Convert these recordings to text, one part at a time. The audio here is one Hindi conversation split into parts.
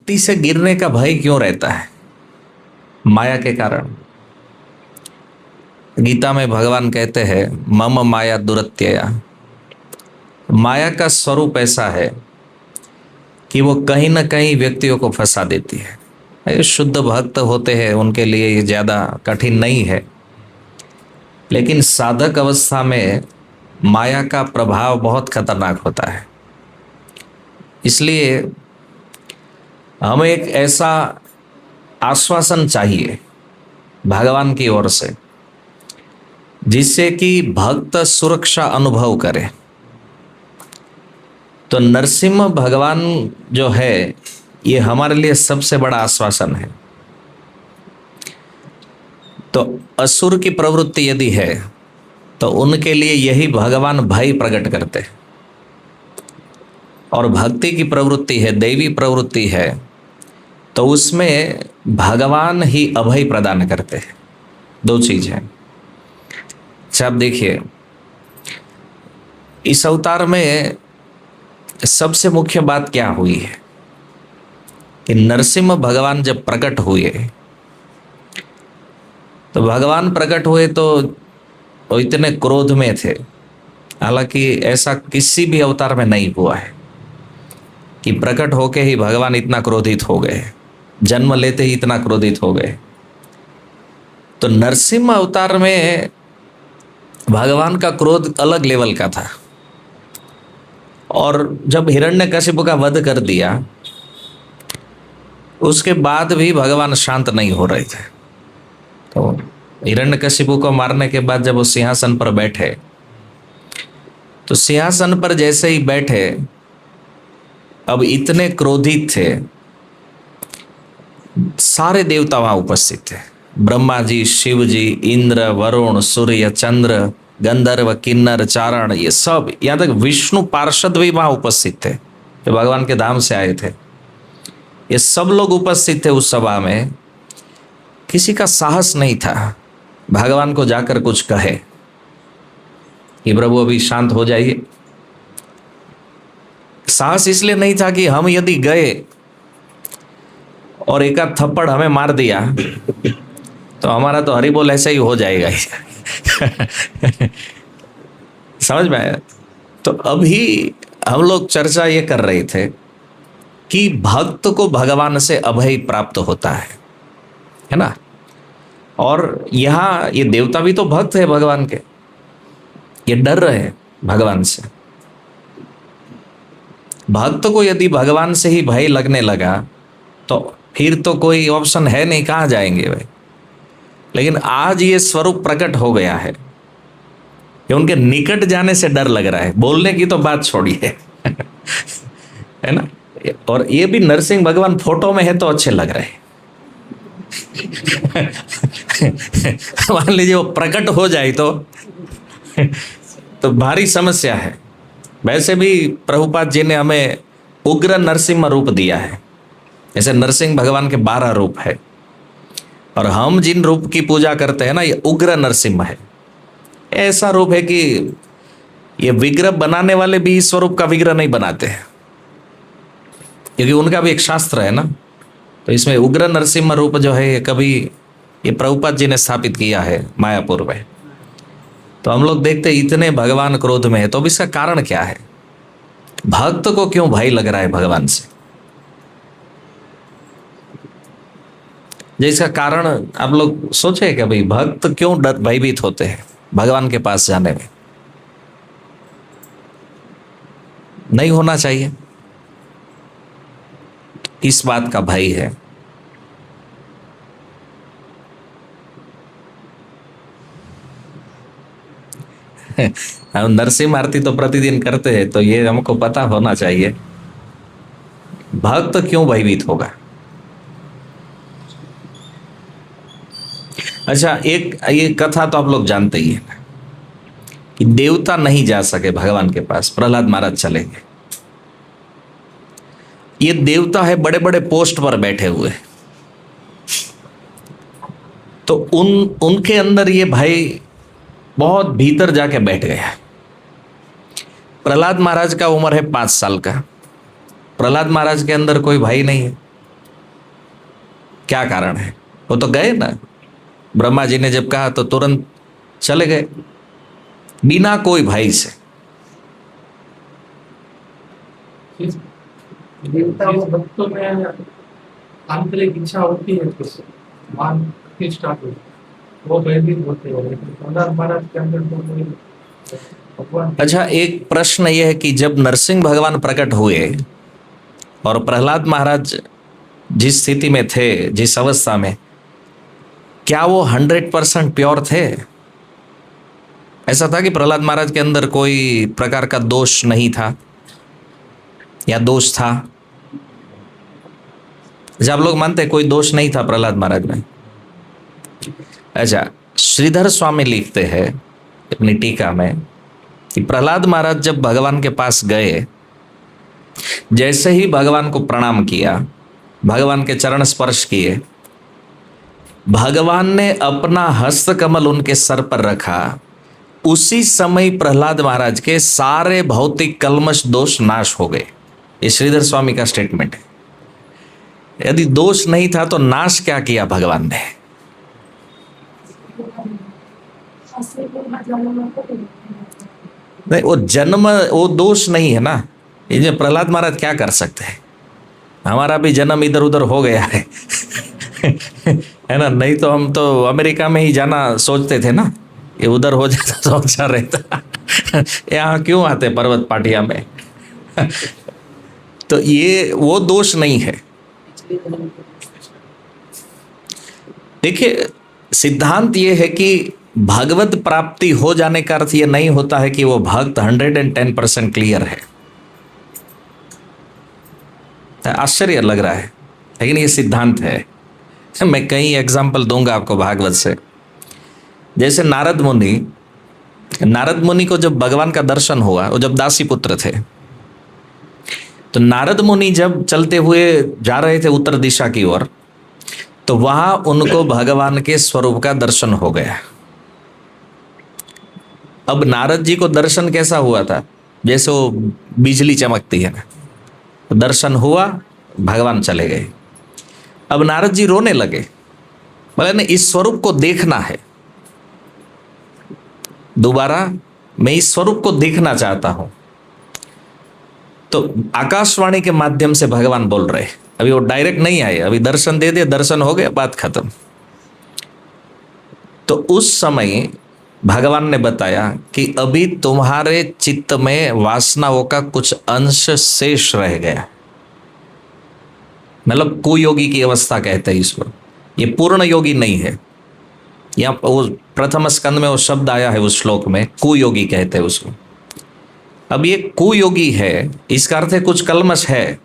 भक्ति से गिरने का भय क्यों रहता है? माया के कारण। गीता में भगवान कहते हैं मम माया दुरत्यया। माया का स्वरूप ऐसा है कि वो कहीं ना कहीं व्यक्तियों को फंसा देती है। ये शुद्ध भक्त होते हैं उनके लिए ये ज़्यादा कठिन नहीं है, लेकिन साधक अवस्था में माया का प्रभाव बहुत खतरनाक होता है। इसलिए हमें एक ऐसा आश्वासन चाहिए भगवान की ओर से जिससे कि भक्त सुरक्षा अनुभव करे। तो नरसिम्हा भगवान जो है ये हमारे लिए सबसे बड़ा आश्वासन है। तो असुर की प्रवृत्ति यदि है तो उनके लिए यही भगवान भय प्रकट करते हैं, और भक्ति की प्रवृत्ति है, दैवी प्रवृत्ति है, तो उसमें भगवान ही अभय प्रदान करते हैं। दो चीज है। अच्छा, आप देखिए इस अवतार में सबसे मुख्य बात क्या हुई है कि नरसिम्हा भगवान जब प्रकट हुए तो भगवान प्रकट हुए तो वो इतने क्रोध में थे। हालांकि ऐसा किसी भी अवतार में नहीं हुआ है कि प्रकट होके ही भगवान इतना क्रोधित हो गए, जन्म लेते ही इतना क्रोधित हो गए। तो नरसिम्हा अवतार में भगवान का क्रोध अलग लेवल का था, और जब हिरण्यकशिपु का वध कर दिया उसके बाद भी भगवान शांत नहीं हो रहे थे। तो हिरण्यकशिपु को मारने के बाद जब वो सिंहासन पर बैठे तो सिंहासन पर जैसे ही बैठे अब इतने क्रोधित थे, सारे देवता वहां उपस्थित थे, ब्रह्मा जी, शिव जी, इंद्र, वरुण, सूर्य, चंद्र, गंधर्व, किन्नर, चारण, ये सब, यहाँ तक विष्णु पार्षद भी वहां उपस्थित थे जो भगवान के धाम से आए थे। ये सब लोग उपस्थित थे उस सभा में। किसी का साहस नहीं था भगवान को जाकर कुछ कहे कि प्रभु अभी शांत हो जाइए। साहस इसलिए नहीं था कि हम यदि गए और एक आध थप्पड़ हमें मार दिया तो हमारा तो हरि बोल ऐसा ही हो जाएगा समझ में आया? तो अभी हम लोग चर्चा ये कर रहे थे कि भक्त को भगवान से अभय प्राप्त होता है ना। और यहाँ ये देवता भी तो भक्त है भगवान के, ये डर रहे हैं भगवान से। भक्त को यदि भगवान से ही भय लगने लगा तो फिर तो कोई ऑप्शन है नहीं, कहाँ जाएंगे भाई। लेकिन आज ये स्वरूप प्रकट हो गया है कि उनके निकट जाने से डर लग रहा है, बोलने की तो बात छोड़िए है ना। और ये भी नरसिंह भगवान फोटो में है तो अच्छे लग रहे हैं मान लीजिए वो प्रकट हो जाए तो भारी समस्या है। वैसे भी प्रभुपाद जी ने हमें उग्र नरसिम्हा रूप दिया है। जैसे नरसिंह भगवान के 12 रूप है, और हम जिन रूप की पूजा करते हैं ना, ये उग्र नरसिम्हा है। ऐसा रूप है कि ये विग्रह बनाने वाले भी इस स्वरूप का विग्रह नहीं बनाते हैं, क्योंकि उनका भी एक शास्त्र है ना। तो इसमें उग्र नरसिम्हा रूप जो है कभी ये प्रभुपाद जी ने स्थापित किया है मायापुर में। तो हम लोग देखते इतने भगवान क्रोध में है, तो अब इसका कारण क्या है? भक्त को क्यों भय लग रहा है भगवान से? जिसका कारण आप लोग सोचे कि भाई भक्त क्यों डर भयभीत होते हैं भगवान के पास जाने में? नहीं होना चाहिए। इस बात का भय है। हम नरसिंह आरती तो प्रतिदिन करते हैं, तो ये हमको पता होना चाहिए भक्त क्यों भयभीत होगा। अच्छा, एक ये कथा तो आप लोग जानते ही है कि देवता नहीं जा सके भगवान के पास, प्रहलाद महाराज चले गए। ये देवता है बड़े बड़े पोस्ट पर बैठे हुए, तो उनके अंदर ये भाई बहुत भीतर जाके बैठ गया। प्रहलाद महाराज का उम्र है 5 साल का। प्रहलाद महाराज के अंदर कोई भाई नहीं है, क्या कारण है? वो तो गए ना, ब्रह्मा जी ने जब कहा तो तुरंत चले गए बिना कोई भय से। देवता वो भक्तों में आंतरिक इच्छा होती है तो मान प्रतिष्ठा को वो भयभीत होते हैं, लेकिन प्रहलाद महाराज के अंदर तो कोई भगवान। अच्छा, एक प्रश्न यह है कि जब नरसिंह भगवान प्रकट हुए और प्रहलाद महाराज जिस स्थिति में थे, जिस अवस्था में, क्या वो 100% प्योर थे? ऐसा था कि प्रहलाद महाराज के अंदर कोई प्रकार का दोष नहीं था या दोष था? जैसे आप लोग मानते हैं कोई दोष नहीं था प्रहलाद महाराज में। अच्छा, श्रीधर स्वामी लिखते हैं अपनी टीका में कि प्रहलाद महाराज जब भगवान के पास गए, जैसे ही भगवान को प्रणाम किया, भगवान के चरण स्पर्श किए, भगवान ने अपना हस्त कमल उनके सर पर रखा, उसी समय प्रहलाद महाराज के सारे भौतिक कल्मश दोष नाश हो गए। ये श्रीधर स्वामी का स्टेटमेंट है। यदि दोष नहीं था तो नाश क्या किया भगवान ने? नहीं, वो जन्म, वो दोष नहीं है ना। ये जो प्रहलाद महाराज क्या कर सकते हैं? हमारा भी जन्म इधर उधर हो गया है है ना? नहीं तो हम तो अमेरिका में ही जाना सोचते थे ना, ये उधर हो जाता तो अच्छा रहता यहाँ क्यों आते पर्वत पाटिया में तो ये वो दोष नहीं है। देखिए, सिद्धांत ये है कि भगवत प्राप्ति हो जाने का अर्थ ये नहीं होता है कि वो भक्त 110% क्लियर है। आश्चर्य लग रहा है, लेकिन ये सिद्धांत है। मैं कई एग्जाम्पल दूंगा आपको भागवत से। जैसे नारद मुनि को जब भगवान का दर्शन हुआ, वो जब दासी पुत्र थे, तो नारद मुनि जब चलते हुए जा रहे थे उत्तर दिशा की ओर, तो वहां उनको भगवान के स्वरूप का दर्शन हो गया। अब नारद जी को दर्शन कैसा हुआ था? जैसे वो बिजली चमकती है ना, तो दर्शन हुआ, भगवान चले गए। अब नारद जी रोने लगे, बोले नहीं, इस स्वरूप को देखना है, दोबारा मैं इस स्वरूप को देखना चाहता हूं। तो आकाशवाणी के माध्यम से भगवान बोल रहे, अभी वो डायरेक्ट नहीं आए, अभी दर्शन दे दिए, दर्शन हो गया, बात खत्म। तो उस समय भगवान ने बताया कि अभी तुम्हारे चित्त में वासनाओं का कुछ अंश शेष रह गया, मतलब कुयोगी की अवस्था कहते हैं इसको। ये पूर्ण योगी नहीं है। यहाँ वो प्रथम स्कंद में वो शब्द आया है उस श्लोक में, कुयोगी कहते हैं उसको। अब ये कुयोगी है, इसका अर्थ है कुछ कलमश है,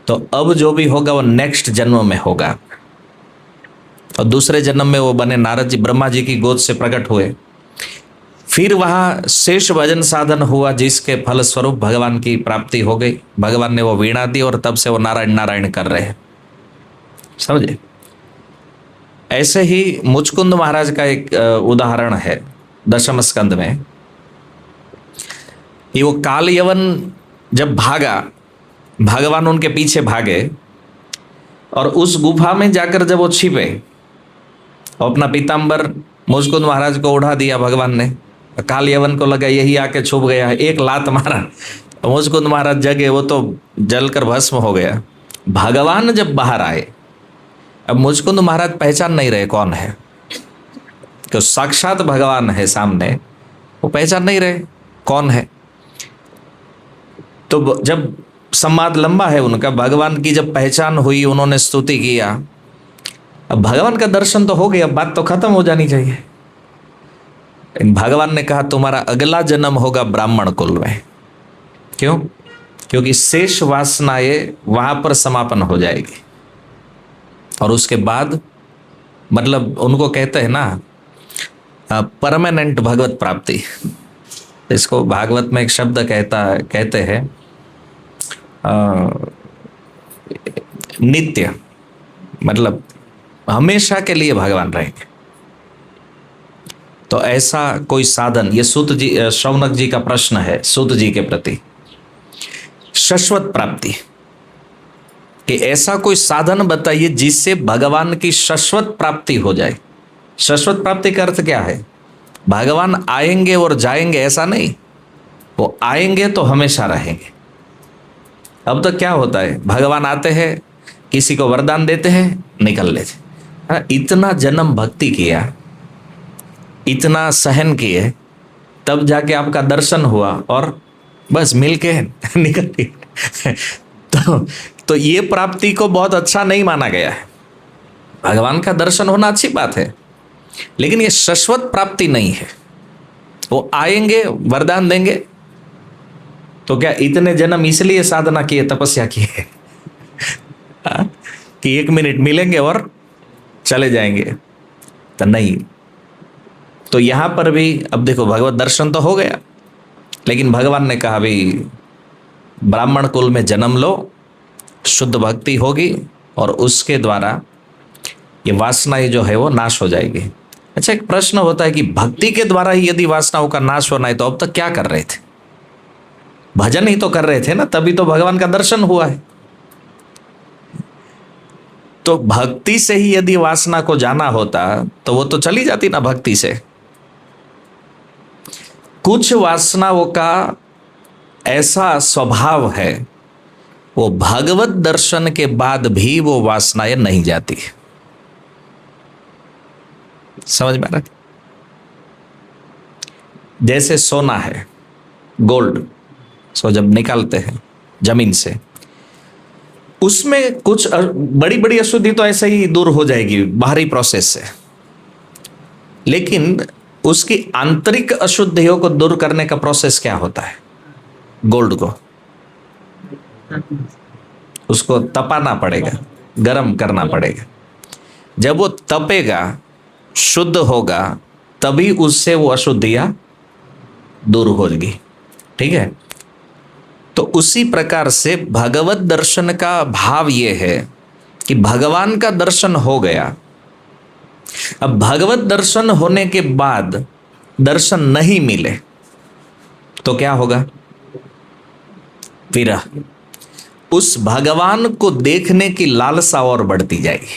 तो अब जो भी होगा वो नेक्स्ट जन्म में होगा। और दूसरे जन्म में वो बने नारद जी, ब्रह्मा जी की गोद से प्रकट हुए। फिर वहाँ शेष भजन साधन हुआ, जिसके फल स्वरूप भगवान की प्राप्ति हो गई। भगवान ने वो वीणा दी और तब से वो नारायण नारायण कर रहे हैं, समझे? ऐसे ही मुचकुंद महाराज का एक उदाहरण है दशम स्कंद में, कि वो काल यवन जब भागा, भगवान उनके पीछे भागे, और उस गुफा में जाकर जब वो छिपे, अपना पीताम्बर मुचकुंद महाराज को उड़ा दिया भगवान ने। काल यवन को लगा यही आके छुप गया है, एक लात मारा, मुचकुंद महाराज जगे, वो तो जलकर भस्म हो गया। भगवान जब बाहर आए, अब मुचकुंद महाराज पहचान नहीं रहे कौन है, तो साक्षात भगवान है सामने, वो पहचान नहीं रहे कौन है। तो जब संवाद लंबा है उनका, भगवान की जब पहचान हुई, उन्होंने स्तुति किया, अब भगवान का दर्शन तो हो गया, अब बात तो खत्म हो जानी चाहिए। भगवान ने कहा तुम्हारा अगला जन्म होगा ब्राह्मण कुल में। क्यों? क्योंकि शेष वासनाएं वहां पर समापन हो जाएगी, और उसके बाद मतलब उनको कहते हैं ना परमानेंट भगवत प्राप्ति। इसको भागवत में एक शब्द कहते हैं नित्य, मतलब हमेशा के लिए भगवान रहेंगे। तो ऐसा कोई साधन, ये सूत जी, शौनक जी का प्रश्न है सूत जी के प्रति, शाश्वत प्राप्ति। कि ऐसा कोई साधन बताइए जिससे भगवान की शाश्वत प्राप्ति हो जाए। शाश्वत प्राप्ति का अर्थ क्या है? भगवान आएंगे और जाएंगे ऐसा नहीं, वो आएंगे तो हमेशा रहेंगे। अब तो क्या होता है, भगवान आते हैं, किसी को वरदान देते हैं, निकल लेते। हाँ, इतना जन्म भक्ति किया, इतना सहन किए, तब जाके आपका दर्शन हुआ और बस मिलके निकल गए। तो ये प्राप्ति को बहुत अच्छा नहीं माना गया है। भगवान का दर्शन होना अच्छी बात है, लेकिन ये शाश्वत प्राप्ति नहीं है। वो आएंगे, वरदान देंगे, तो क्या इतने जन्म इसलिए साधना किए, तपस्या किए कि 1 मिनट मिलेंगे और चले जाएंगे? तो नहीं। तो यहां पर भी अब देखो, भगवत दर्शन तो हो गया, लेकिन भगवान ने कहा भाई ब्राह्मण कुल में जन्म लो, शुद्ध भक्ति होगी और उसके द्वारा ये वासनाएं जो है वो नाश हो जाएगी। अच्छा, एक प्रश्न होता है कि भक्ति के द्वारा ही यदि वासनाओं का नाश होना है तो अब तक क्या कर रहे थे? भजन ही तो कर रहे थे ना, तभी तो भगवान का दर्शन हुआ है। तो भक्ति से ही यदि वासना को जाना होता तो वो तो चली जाती ना भक्ति से। कुछ वासनाओं का ऐसा स्वभाव है, वो भगवत दर्शन के बाद भी वो वासनाएं नहीं जाती। समझ में आ रहा? जैसे सोना है, गोल्ड, सो जब निकालते हैं जमीन से, उसमें कुछ बड़ी बड़ी अशुद्धि तो ऐसे ही दूर हो जाएगी बाहरी प्रोसेस से, लेकिन उसकी आंतरिक अशुद्धियों को दूर करने का प्रोसेस क्या होता है? गोल्ड को उसको तपाना पड़ेगा, गर्म करना पड़ेगा। जब वो तपेगा, शुद्ध होगा, तभी उससे वो अशुद्धियां दूर होगी। ठीक है? तो उसी प्रकार से भगवत दर्शन का भाव ये है कि भगवान का दर्शन हो गया, अब भगवत दर्शन होने के बाद दर्शन नहीं मिले तो क्या होगा? विरह। उस भगवान को देखने की लालसा और बढ़ती जाएगी।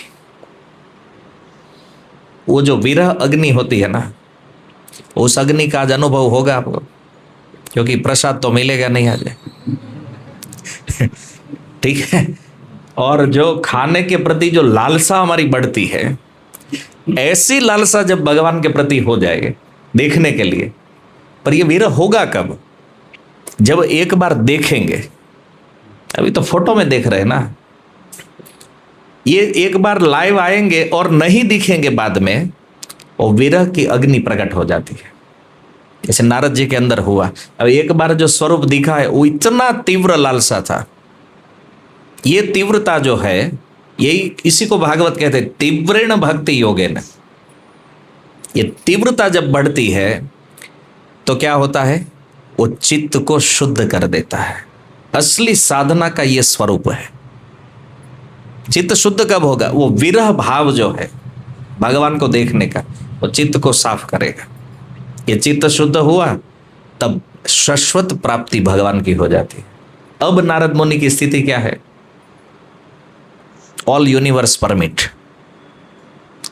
वो जो विरह अग्नि होती है ना, उस अग्नि का आज अनुभव होगा आपको, क्योंकि प्रसाद तो मिलेगा नहीं आज। ठीक है? और जो खाने के प्रति जो लालसा हमारी बढ़ती है, ऐसी लालसा जब भगवान के प्रति हो जाएगी देखने के लिए, पर ये विरह होगा कब? जब एक बार देखेंगे। अभी तो फोटो में देख रहे हैं ना, ये एक बार लाइव आएंगे और नहीं दिखेंगे बाद में, वो विरह की अग्नि प्रकट हो जाती है। जैसे नारद जी के अंदर हुआ, अब एक बार जो स्वरूप दिखा है वो इतना तीव्र लालसा था। ये तीव्रता जो है, यही इसी को भागवत कहते हैं, तीव्रेण भक्ति योगेन। ये तीव्रता जब बढ़ती है तो क्या होता है? वो चित्त को शुद्ध कर देता है। असली साधना का ये स्वरूप है। चित्त शुद्ध कब होगा? वो विरह भाव जो है भगवान को देखने का, वो चित्त को साफ करेगा। ये चित्त शुद्ध हुआ तब शाश्वत प्राप्ति भगवान की हो जाती है। अब नारद मुनि की स्थिति क्या है? All universe permit.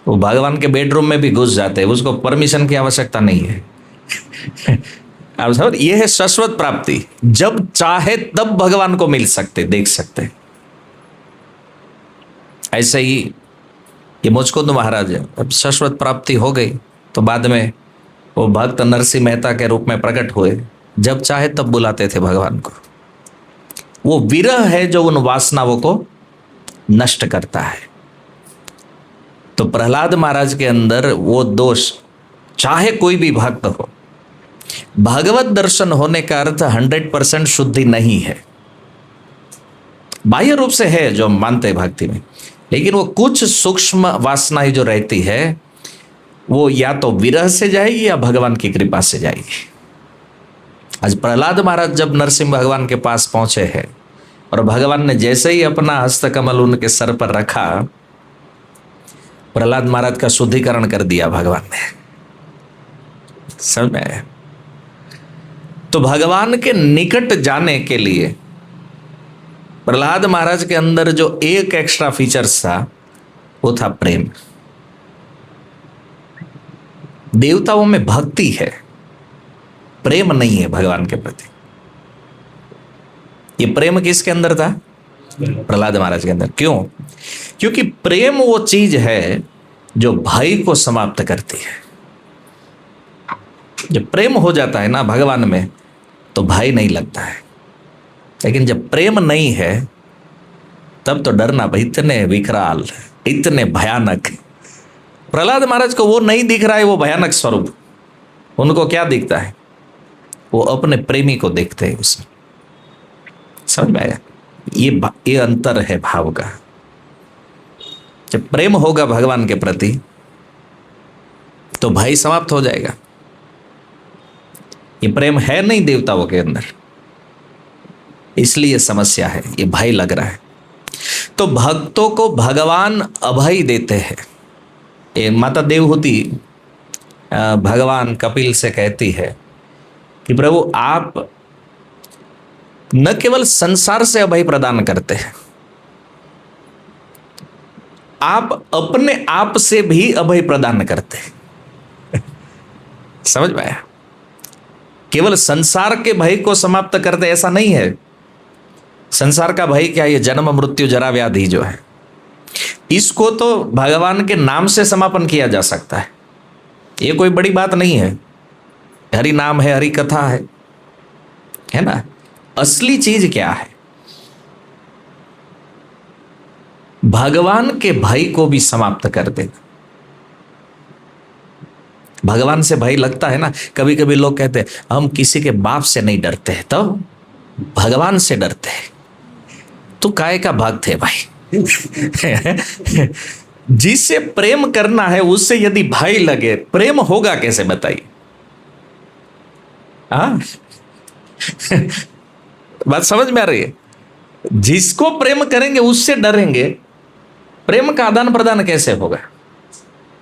वो भगवान के बेडरूम में भी घुस जाते हैं, उसको परमिशन की आवश्यकता नहीं है। आप समझ, ये है शाश्वत प्राप्ति। जब चाहे तब भगवान को मिल सकते, देख सकते। ऐसे ही ये मुचकुंद महाराज है, अब शाश्वत प्राप्ति हो गई तो बाद में वो भक्त नरसिंह मेहता के रूप में प्रकट हुए, जब चाहे तब बुलाते थे भगवान को। वो विरह है जो उन वासनाओं को नष्ट करता है। तो प्रहलाद महाराज के अंदर वो दोष, चाहे कोई भी भक्त हो, भगवत दर्शन होने का अर्थ 100% शुद्धि नहीं है। बाह्य रूप से है जो मानते भक्ति में, लेकिन वो कुछ सूक्ष्म वासनाएं जो रहती है वो या तो विरह से जाएगी या भगवान की कृपा से जाएगी। आज प्रहलाद महाराज जब नरसिंह भगवान के पास पहुंचे हैं और भगवान ने जैसे ही अपना हस्तकमल उनके सर पर रखा, प्रहलाद महाराज का शुद्धिकरण कर दिया भगवान ने। समझ में आया? तो भगवान के निकट जाने के लिए प्रहलाद महाराज के अंदर जो एक एक्स्ट्रा फीचर्स था वो था प्रेम। देवताओं में भक्ति है, प्रेम नहीं है भगवान के प्रति। ये प्रेम किसके अंदर था? प्रहलाद महाराज के अंदर। क्यों? क्योंकि प्रेम वो चीज है जो भय को समाप्त करती है। जब प्रेम हो जाता है ना भगवान में तो भय नहीं लगता है, लेकिन जब प्रेम नहीं है तब तो डरना भाई, इतने विकराल, इतने भयानक। प्रहलाद महाराज को वो नहीं दिख रहा है वो भयानक स्वरूप, उनको क्या दिखता है? वो अपने प्रेमी को देखते हैं उसमें। समझ में आया? ये अंतर है भाव का। जब प्रेम होगा भगवान के प्रति तो भय समाप्त हो जाएगा। ये प्रेम है नहीं देवताओं के अंदर, इसलिए समस्या है, ये भय लग रहा है। तो भक्तों को भगवान अभय देते हैं। ये माता देवहूति भगवान कपिल से कहती है कि प्रभु आप न केवल संसार से अभय प्रदान करते हैं, आप अपने आप से भी अभय प्रदान करते हैं। समझ में आया? केवल संसार के भय को समाप्त करते ऐसा नहीं है। संसार का भय क्या? ये जन्म मृत्यु जरा व्याधि जो है, इसको तो भगवान के नाम से समापन किया जा सकता है। ये कोई बड़ी बात नहीं है। हरि नाम है, हरि कथा है ना। असली चीज क्या है? भगवान के भय को भी समाप्त कर देना। भगवान से भय लगता है ना, कभी कभी लोग कहते हैं हम किसी के बाप से नहीं डरते हैं, तो भगवान से डरते हैं। तो काय का भक्त है भाई? जिससे प्रेम करना है उससे यदि भय लगे, प्रेम होगा कैसे बताइए? हाँ बात समझ में आ रही है? जिसको प्रेम करेंगे उससे डरेंगे, प्रेम का आदान प्रदान कैसे होगा?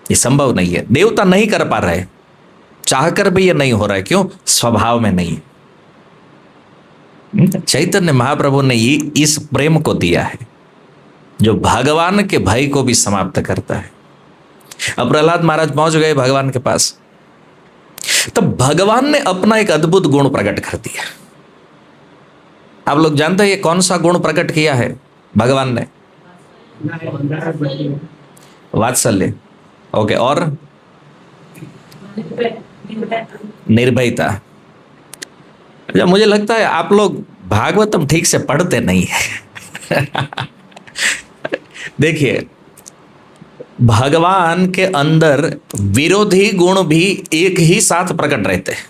ये संभव नहीं है। देवता नहीं कर पा रहे, चाहकर भी ये नहीं हो रहा है। क्यों? स्वभाव में नहीं। चैतन्य महाप्रभु ने इस प्रेम को दिया है जो भगवान के भय को भी समाप्त करता है। अब प्रहलाद महाराज पहुंच गए भगवान के पास, तब भगवान ने अपना एक अद्भुत गुण प्रकट कर दिया। आप लोग जानते हैं ये कौन सा गुण प्रकट किया है भगवान ने? वात्सल्य। ओके, और निर्भयता। अच्छा, मुझे लगता है आप लोग भागवतम ठीक से पढ़ते नहीं है। देखिए, भगवान के अंदर विरोधी गुण भी एक ही साथ प्रकट रहते हैं।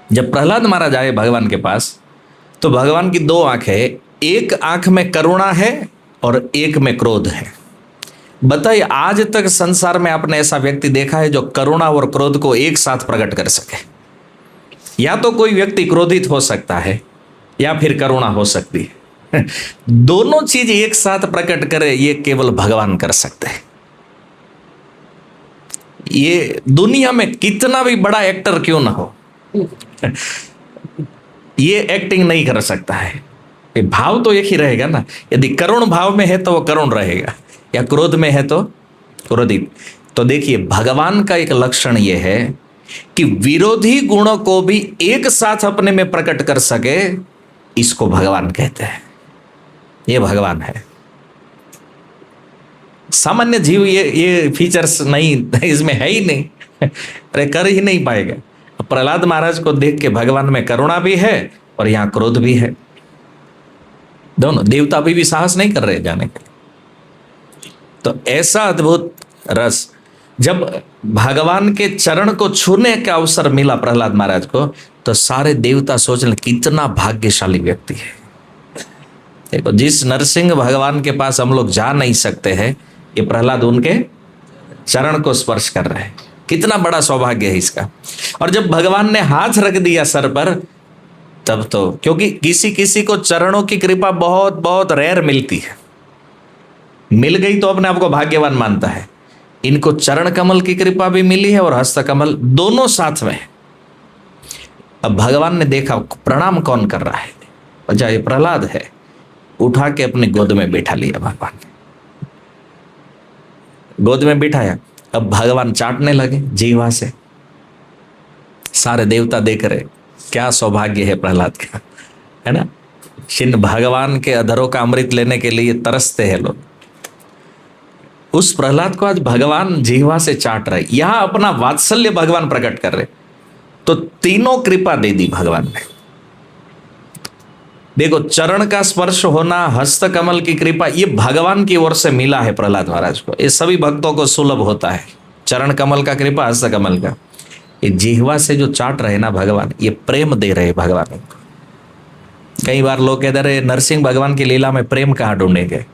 जब प्रहलाद महाराज आए भगवान के पास तो भगवान की दो आंखें, एक आंख में करुणा है और एक में क्रोध है। बताइए, आज तक संसार में आपने ऐसा व्यक्ति देखा है जो करुणा और क्रोध को एक साथ प्रकट कर सके? या तो कोई व्यक्ति क्रोधित हो सकता है या फिर करुणा हो सकती है। दोनों चीज एक साथ प्रकट करे ये केवल भगवान कर सकते हैं। ये दुनिया में कितना भी बड़ा एक्टर क्यों ना हो, ये एक्टिंग नहीं कर सकता है। भाव तो एक ही रहेगा ना। यदि करुण भाव में है तो वो करुण रहेगा, या क्रोध में है तो क्रोधित। तो देखिए, भगवान का एक लक्षण ये है कि विरोधी गुणों को भी एक साथ अपने में प्रकट कर सके, इसको भगवान कहते हैं। ये भगवान है। सामान्य जीव ये फीचर्स नहीं, इसमें है ही नहीं। अरे कर ही नहीं पाएगा। प्रहलाद महाराज को देख के भगवान में करुणा भी है और यहां क्रोध भी है। दोनों देवता भी साहस नहीं कर रहे जाने के। तो ऐसा अद्भुत रस, जब भगवान के चरण को छूने का अवसर मिला प्रहलाद महाराज को, तो सारे देवता सोचने कितना भाग्यशाली व्यक्ति है। देखो, जिस नरसिंह भगवान के पास हम लोग जा नहीं सकते हैं, ये प्रहलाद उनके चरण को स्पर्श कर रहे हैं। कितना बड़ा सौभाग्य है इसका। और जब भगवान ने हाथ रख दिया सर पर, तब तो, क्योंकि किसी किसी को चरणों की कृपा बहुत बहुत रेयर मिलती है, मिल गई तो अपने आप को भाग्यवान मानता है। इनको चरण कमल की कृपा भी मिली है और हस्त कमल, दोनों साथ में। अब भगवान ने देखा प्रणाम कौन कर रहा है, अच्छा ये प्रहलाद है, उठा के अपनी गोद में बैठा लिया भगवान ने, गोद में बिठाया। अब भगवान चाटने लगे जीवा से, सारे देवता देख रहे, क्या सौभाग्य है प्रहलाद का, है ना। शिन भगवान के अधरों का अमृत लेने के लिए तरसते हैं लोग। उस प्रहलाद को आज भगवान जीवा से चाट रहे, यहां अपना वात्सल्य भगवान प्रकट कर रहे। तो तीनों कृपा दे दी भगवान ने। देखो, चरण का स्पर्श होना, हस्त कमल की कृपा, ये भगवान की ओर से मिला है प्रहलाद महाराज को। ये सभी भक्तों को सुलभ होता है, चरण कमल का कृपा, हस्त कमल का। ये जिह्वा से जो चाट रहे ना भगवान, ये प्रेम दे रहे भगवान को। कई बार लोग कहते रहे नरसिंह भगवान की लीला में प्रेम कहाँ ढूंढेंगे,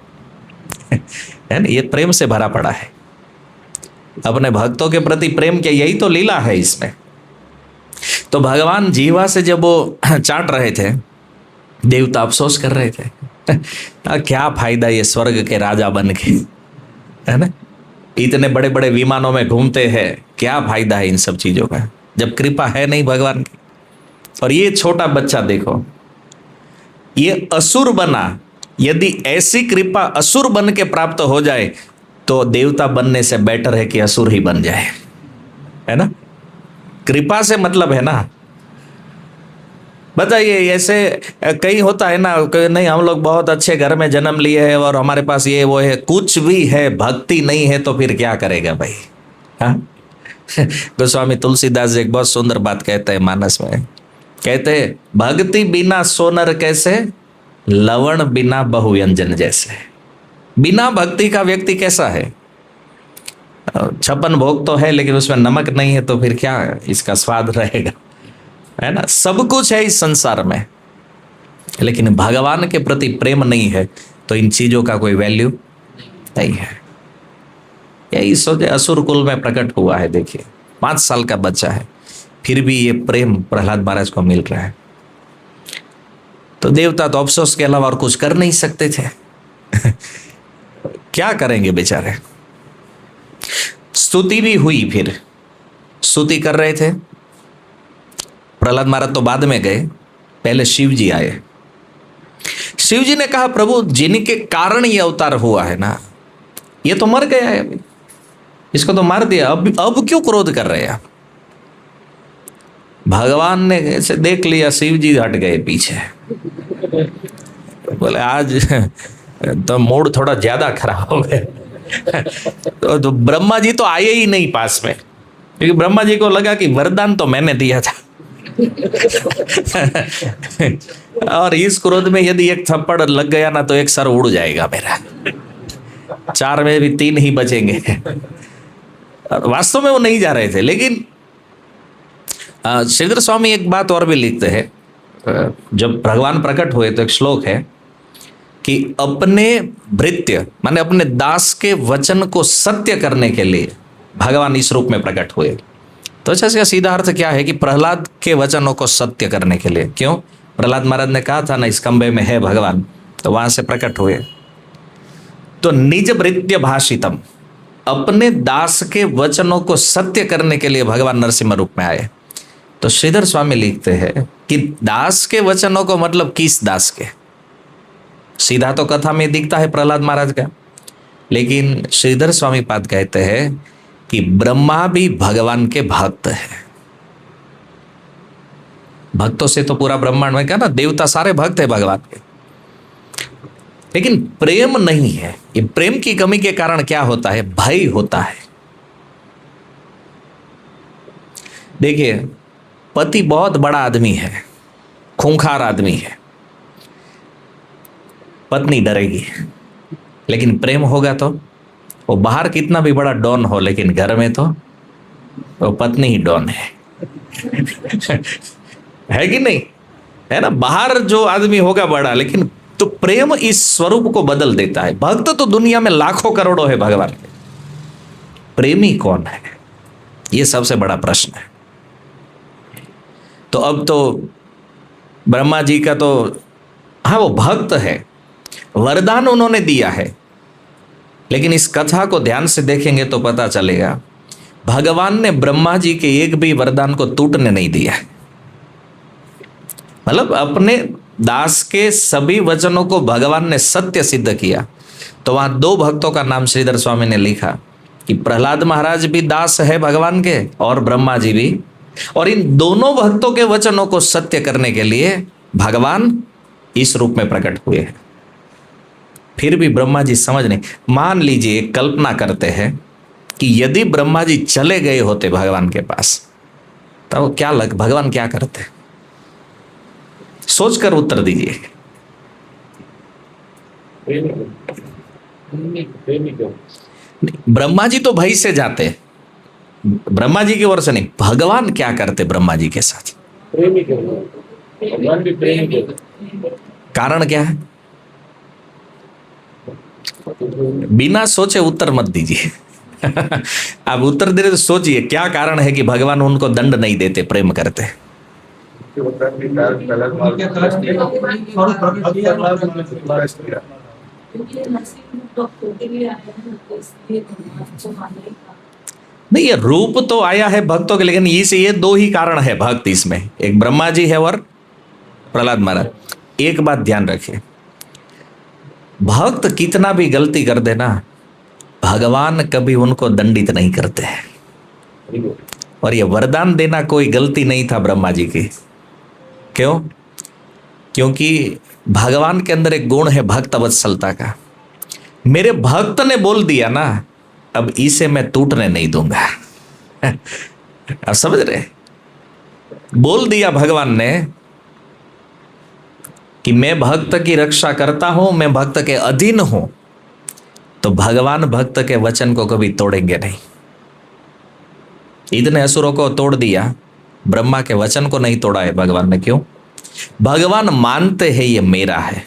है ना। ये प्रेम से भरा पड़ा है, अपने भक्तों के प्रति प्रेम के, यही तो लीला है इसमें। तो भगवान जीवा से जब वो चाट रहे थे, देवता अफसोस कर रहे थे क्या फायदा ये स्वर्ग के राजा बन के, है ना, इतने बड़े बड़े विमानों में घूमते हैं, क्या फायदा है इन सब चीजों का, जब कृपा है नहीं भगवान की। और ये छोटा बच्चा देखो, ये असुर बना। यदि ऐसी कृपा असुर बन के प्राप्त हो जाए तो देवता बनने से बेटर है कि असुर ही बन जाए, है ना। कृपा से मतलब है ना। बताइए, ऐसे कई होता है ना कि नहीं हम लोग बहुत अच्छे घर में जन्म लिए हैं और हमारे पास ये वो है, कुछ भी है, भक्ति नहीं है तो फिर क्या करेगा भाई, हाँ। गोस्वामी तुलसीदास जी एक बहुत सुंदर बात कहते हैं मानस में, कहते हैं भक्ति बिना सोनर कैसे, लवण बिना बहुव्यंजन जैसे। बिना भक्ति का व्यक्ति कैसा है, 56 भोग तो है लेकिन उसमें नमक नहीं है तो फिर क्या इसका स्वाद रहेगा, है ना। सब कुछ है इस संसार में, लेकिन भगवान के प्रति प्रेम नहीं है तो इन चीजों का कोई वैल्यू नहीं है। यही सोचे असुर कुल में प्रकट हुआ है। देखिए 5 साल का बच्चा है, फिर भी ये प्रेम प्रहलाद महाराज को मिल रहा है। तो देवता तो अफसोस के अलावा और कुछ कर नहीं सकते थे क्या करेंगे बेचारे। स्तुति भी हुई, फिर स्तुति कर रहे थे। प्रहलाद महाराज तो बाद में गए, पहले शिव जी आए। शिव जी ने कहा प्रभु जिनके कारण ये अवतार हुआ है ना, ये तो मर गया है अभी, इसको तो मार दिया, अब क्यों क्रोध कर रहे हैं आप। भगवान ने ऐसे देख लिया, शिव जी हट गए पीछे, बोले आज तो मूड थोड़ा ज्यादा खराब हो गया तो ब्रह्मा जी तो आए ही नहीं पास में, क्योंकि ब्रह्मा जी को लगा कि वरदान तो मैंने दिया था और इस क्रोध में यदि एक थप्पड़ लग गया ना तो एक सर उड़ जाएगा मेरा, 4 में भी 3 ही बचेंगे। वास्तव में वो नहीं जा रहे थे। लेकिन श्रीधर स्वामी एक बात और भी लिखते हैं, जब भगवान प्रकट हुए तो एक श्लोक है कि अपने भृत्य माने अपने दास के वचन को सत्य करने के लिए भगवान इस रूप में प्रकट हुए। तो अच्छा, इसका सीधा अर्थ क्या है कि प्रहलाद के वचनों को सत्य करने के लिए। क्यों? प्रहलाद महाराज ने कहा था ना इस खंबे में है भगवान, तो वहां से प्रकट हुए। तो निज भृत्य भाषितम, अपने दास के वचनों को सत्य करने के लिए भगवान नरसिम्हा रूप में आए। तो श्रीधर स्वामी लिखते हैं कि दास के वचनों को मतलब किस दास के, सीधा तो कथा में दिखता है प्रहलाद महाराज का, लेकिन श्रीधर स्वामी पाद कहते हैं कि ब्रह्मा भी भगवान के भक्त है। भक्तों से तो पूरा ब्रह्मांड में क्या ना, देवता सारे भक्त है भगवान के, लेकिन प्रेम नहीं है। ये प्रेम की कमी के कारण क्या होता है, भय होता है। देखिए पति बहुत बड़ा आदमी है, खूंखार आदमी है, पत्नी डरेगी, लेकिन प्रेम होगा तो वो बाहर कितना भी बड़ा डॉन हो, लेकिन घर में तो वो पत्नी ही डॉन है है कि नहीं, है ना। बाहर जो आदमी होगा बड़ा, लेकिन तो प्रेम इस स्वरूप को बदल देता है। भक्त तो दुनिया में लाखों करोड़ों है भगवान के, प्रेमी कौन है, ये सबसे बड़ा प्रश्न है। तो अब तो ब्रह्मा जी का तो हाँ वो भक्त है, वरदान उन्होंने दिया है, लेकिन इस कथा को ध्यान से देखेंगे तो पता चलेगा भगवान ने ब्रह्मा जी के एक भी वरदान को टूटने नहीं दिया। मतलब अपने दास के सभी वचनों को भगवान ने सत्य सिद्ध किया। तो वहां दो भक्तों का नाम श्रीधर स्वामी ने लिखा कि प्रहलाद महाराज भी दास है भगवान के और ब्रह्मा जी भी, और इन दोनों भक्तों के वचनों को सत्य करने के लिए भगवान इस रूप में प्रकट हुए हैं। फिर भी ब्रह्मा जी समझ नहीं। मान लीजिए, कल्पना करते हैं कि यदि ब्रह्मा जी चले गए होते भगवान के पास, तो क्या भगवान क्या करते? सोचकर उत्तर दीजिए। ब्रह्मा जी तो भय से जाते, ब्रह्मा जी की ओर से नहीं। भगवान क्या करते ब्रह्मा जी के साथ? भगवान भी प्रेमी है। कारण क्या है? बिना सोचे उत्तर मत दीजिए। आप उत्तर दे रहे तो सोचिए क्या कारण है कि भगवान उनको दंड नहीं देते, प्रेम करते। नहीं, ये रूप तो आया है भक्तों के, लेकिन ये दो ही कारण है भक्त इसमें, एक ब्रह्मा जी है और प्रहलाद महाराज। एक बात ध्यान रखिए, भक्त कितना भी गलती कर देना, भगवान कभी उनको दंडित नहीं करते हैं। और ये वरदान देना कोई गलती नहीं था ब्रह्मा जी की। क्यों? क्योंकि भगवान के अंदर एक गुण है भक्त वत्सलता का। मेरे भक्त ने बोल दिया ना, अब इसे मैं टूटने नहीं दूंगा। आप समझ रहे? बोल दिया भगवान ने कि मैं भक्त की रक्षा करता हूं, मैं भक्त के अधीन हूं, तो भगवान भक्त के वचन को कभी तोड़ेंगे नहीं। इतने असुरों को तोड़ दिया, ब्रह्मा के वचन को नहीं तोड़ा है भगवान ने। क्यों? भगवान मानते हैं ये मेरा है।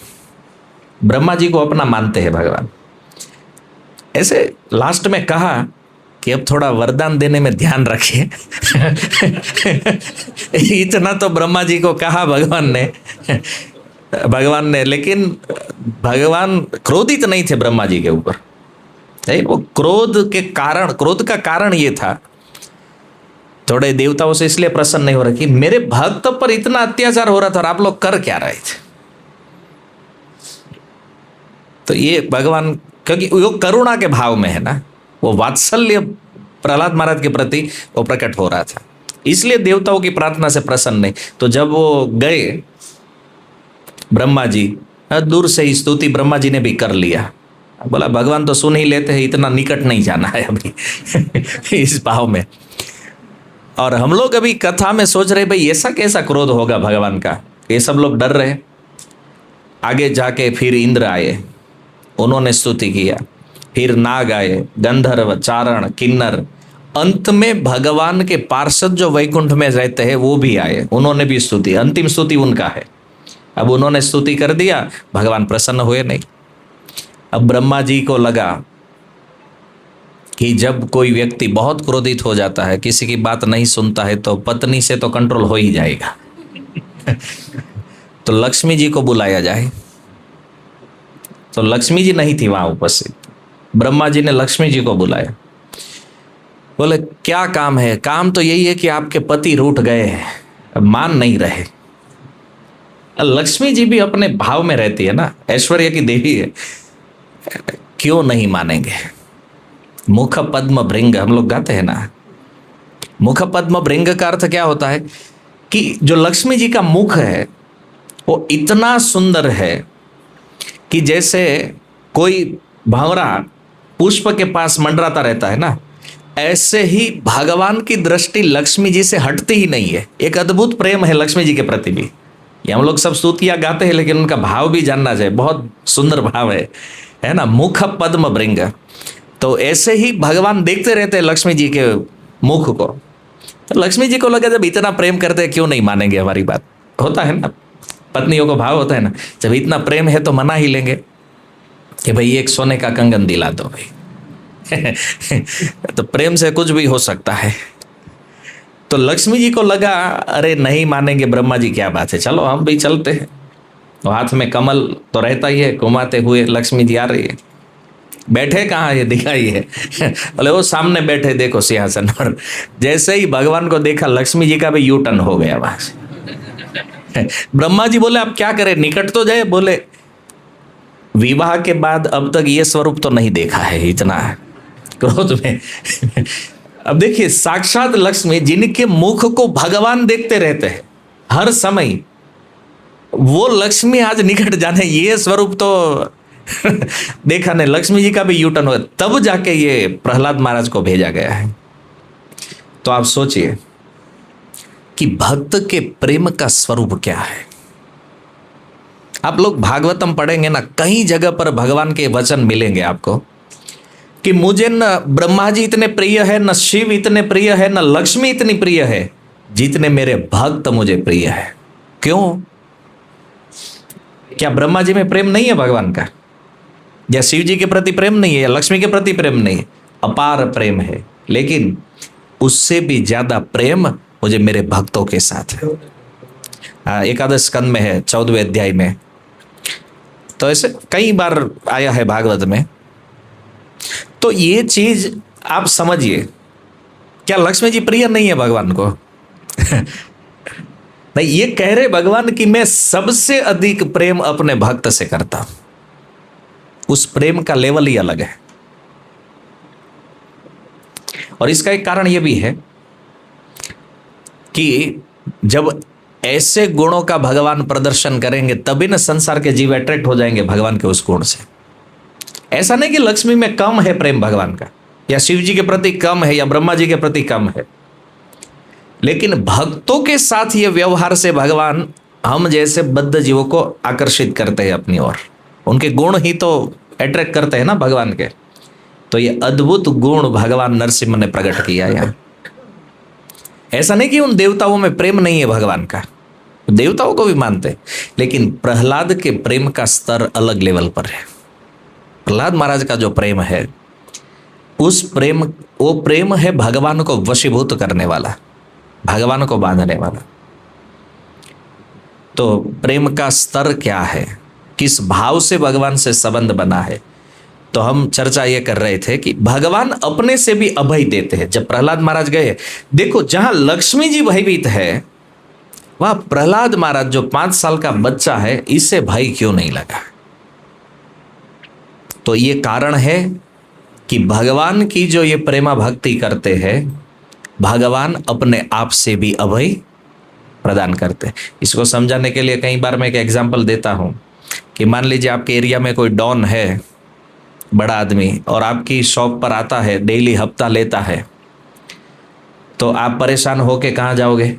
ब्रह्मा जी को अपना मानते हैं भगवान। ऐसे लास्ट में कहा कि अब थोड़ा वरदान देने में ध्यान रखिए। इतना तो ब्रह्मा जी को कहा भगवान ने, लेकिन भगवान क्रोधित नहीं थे ब्रह्मा जी के ऊपर। वो क्रोध का कारण ये था, थोड़े देवताओं से इसलिए प्रसन्न नहीं हो रहा कि मेरे भक्त पर इतना अत्याचार हो रहा था और आप लोग कर क्या रहे थे। तो ये भगवान, क्योंकि वो करुणा के भाव में है ना, वो वात्सल्य प्रहलाद महाराज के प्रति वो प्रकट हो रहा था, इसलिए देवताओं की प्रार्थना से प्रसन्न नहीं। तो जब वो गए ब्रह्मा जी, दूर से ही स्तुति ब्रह्मा जी ने भी कर लिया। बोला भगवान तो सुन ही लेते हैं, इतना निकट नहीं जाना है अभी इस भाव में। और हम लोग अभी कथा में सोच रहे भाई ऐसा कैसा क्रोध होगा भगवान का, ये सब लोग डर रहे। आगे जाके फिर इंद्र आए, उन्होंने स्तुति किया, फिर नाग आए, गंधर्व, चारण, किन्नर, अंत में भगवान के पार्षद जो वैकुंठ में रहते हैं वो भी आए, उन्होंने भी स्तुति, अंतिम स्तुति उनका है। अब उन्होंने स्तुति कर दिया, भगवान प्रसन्न हुए नहीं। अब ब्रह्मा जी को लगा कि जब कोई व्यक्ति बहुत क्रोधित हो जाता है, किसी की बात नहीं सुनता है, तो पत्नी से तो कंट्रोल हो ही जाएगा। तो लक्ष्मी जी को बुलाया जाए। तो लक्ष्मी जी नहीं थी वहां उपस्थित, ब्रह्मा जी ने लक्ष्मी जी को बुलाया। बोले क्या काम है? काम तो यही है कि आपके पति रूठ गए हैं, मान नहीं रहे। लक्ष्मी जी भी अपने भाव में रहती है ना, ऐश्वर्य की देवी है, क्यों नहीं मानेंगे? मुख पद्म भृंग हम लोग गाते हैं ना। मुख पद्म भृंग का अर्थ क्या होता है कि जो लक्ष्मी जी का मुख है वो इतना सुंदर है कि जैसे कोई भंवरा पुष्प के पास मंडराता रहता है ना, ऐसे ही भगवान की दृष्टि लक्ष्मी जी से हटती ही नहीं है। एक अद्भुत प्रेम है लक्ष्मी जी के प्रति भी। ये हम लोग सब स्तुतियां गाते हैं, लेकिन उनका भाव भी जानना चाहिए, बहुत सुंदर भाव है ना। मुख पद्म भृंग, तो ऐसे ही भगवान देखते रहते हैं लक्ष्मी जी के मुख को। तो लक्ष्मी जी को लगा जब इतना प्रेम करते हैं क्यों नहीं मानेंगे हमारी बात। होता है ना, पत्नियों को भाव होता है ना, जब इतना प्रेम है तो मना ही लेंगे कि भाई एक सोने का कंगन दिला दो भाई। तो प्रेम से कुछ भी हो सकता है। तो लक्ष्मी जी को लगा अरे नहीं मानेंगे ब्रह्मा जी, क्या बात है, चलो हम भी चलते हैं। तो हाथ में कमल तो रहता ही है, घुमाते हुए लक्ष्मी जी आ रही है। बैठे कहाँ है दिखाइए। बोले वो सामने बैठे देखो सिंहासन पर। जैसे ही भगवान को देखा, लक्ष्मी जी का भी यू टर्न हो गया वहां से। ब्रह्मा जी बोले आप क्या करें, निकट तो जाए। बोले विवाह के बाद अब तक ये स्वरूप तो नहीं देखा है, इतना है क्रोध में। अब देखिए साक्षात लक्ष्मी जिनके मुख को भगवान देखते रहते हैं हर समय, वो लक्ष्मी आज निकट जाने, ये स्वरूप तो देखा नहीं। लक्ष्मी जी का भी यूटर्न हुआ, तब जाके ये प्रहलाद महाराज को भेजा गया है। तो आप सोचिए कि भक्त के प्रेम का स्वरूप क्या है। आप लोग भागवतम पढ़ेंगे ना, कई जगह पर भगवान के वचन मिलेंगे आपको कि मुझे न ब्रह्मा जी इतने प्रिय है, न शिव इतने प्रिय है, न लक्ष्मी इतनी प्रिय है जितने मेरे भक्त मुझे प्रिय है। क्यों? क्या ब्रह्मा जी में प्रेम नहीं है भगवान का, या शिव जी के प्रति प्रेम नहीं है, या लक्ष्मी के प्रति प्रेम नहीं है? अपार प्रेम है, लेकिन उससे भी ज्यादा प्रेम मुझे मेरे भक्तों के साथ है। एकादश स्कंद में है 14वें अध्याय में, तो ऐसे कई बार आया है भागवत में। तो ये चीज आप समझिए, क्या लक्ष्मी जी प्रिय नहीं है भगवान को? नहीं, ये कह रहे भगवान कि मैं सबसे अधिक प्रेम अपने भक्त से करता हूं। उस प्रेम का लेवल ही अलग है। और इसका एक कारण यह भी है कि जब ऐसे गुणों का भगवान प्रदर्शन करेंगे तभी ना संसार के जीव अट्रैक्ट हो जाएंगे भगवान के उस गुण से। ऐसा नहीं कि लक्ष्मी में कम है प्रेम भगवान का, या शिव जी के प्रति कम है, या ब्रह्मा जी के प्रति कम है, लेकिन भक्तों के साथ ये व्यवहार से भगवान हम जैसे बद्ध जीवों को आकर्षित करते हैं अपनी ओर। उनके गुण ही तो अट्रैक्ट करते हैं ना भगवान के। तो ये अद्भुत गुण भगवान नरसिम्हा ने प्रकट किया यहाँ। ऐसा नहीं कि उन देवताओं में प्रेम नहीं है भगवान का, देवताओं को भी मानते हैं, लेकिन प्रहलाद के प्रेम का स्तर अलग लेवल पर है। प्रहलाद महाराज का जो प्रेम है, उस प्रेम, वो प्रेम है भगवान को वशीभूत करने वाला, भगवान को बांधने वाला। तो प्रेम का स्तर क्या है, किस भाव से भगवान से संबंध बना है? तो हम चर्चा ये कर रहे थे कि भगवान अपने से भी अभय देते हैं। जब प्रहलाद महाराज गए, देखो जहां लक्ष्मी जी भयभीत है, वहां प्रहलाद महाराज जो 5 साल का बच्चा है, इससे भय क्यों नहीं लगा? तो ये कारण है कि भगवान की जो ये प्रेमा भक्ति करते हैं, भगवान अपने आप से भी अभय प्रदान करते हैं। इसको समझाने के लिए कई बार मैं एक एग्जाम्पल देता हूं कि मान लीजिए आपके एरिया में कोई डॉन है, बड़ा आदमी, और आपकी शॉप पर आता है, डेली हफ्ता लेता है, तो आप परेशान होके कहाँ जाओगे?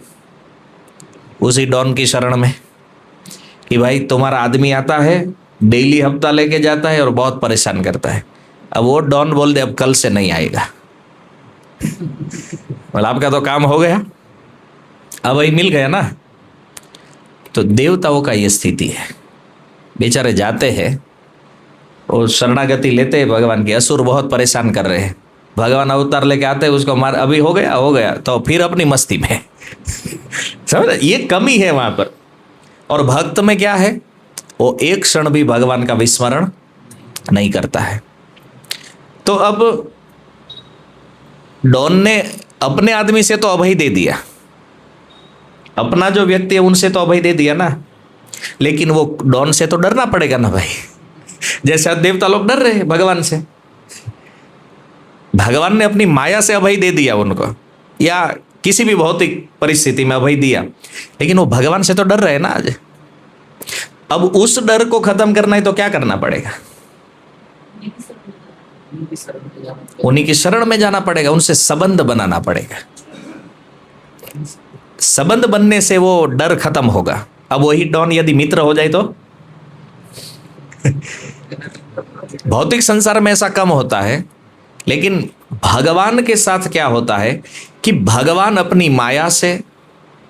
उसी डॉन की शरण में कि भाई तुम्हारा आदमी आता है, डेली हफ्ता लेके जाता है और बहुत परेशान करता है। अब वो डॉन बोल दे अब कल से नहीं आएगा, मतलब आपका तो काम हो गया, अब वही मिल गया ना। तो देवताओं का ये स्थिति है, बेचारे जाते हैं और शरणागति लेते हैं भगवान की। असुर बहुत परेशान कर रहे हैं, भगवान अवतार लेके आते हैं, उसको मार, अभी हो गया तो फिर अपनी मस्ती में। समझ, ये कमी है वहां पर। और भक्त में क्या है, वो एक क्षण भी भगवान का विस्मरण नहीं करता है। तो अब डॉन ने अपने आदमी से तो अभय दे दिया, अपना जो व्यक्ति है उनसे तो अभय दे दिया ना, लेकिन वो डॉन से तो डरना पड़ेगा ना भाई। जैसे देवता लोग डर रहे हैं भगवान से, भगवान ने अपनी माया से अभय दे दिया उनको, या किसी भी भौतिक परिस्थिति में अभय दिया, लेकिन वो भगवान से तो डर रहे हैं ना आज। अब उस डर को खत्म करना है तो क्या करना पड़ेगा? उन्हीं की शरण में जाना पड़ेगा, उनसे संबंध बनाना पड़ेगा। संबंध बनने से वो डर खत्म होगा। अब वही डॉन यदि मित्र हो जाए तो भौतिक संसार में ऐसा कम होता है, लेकिन भगवान के साथ क्या होता है कि भगवान अपनी माया से,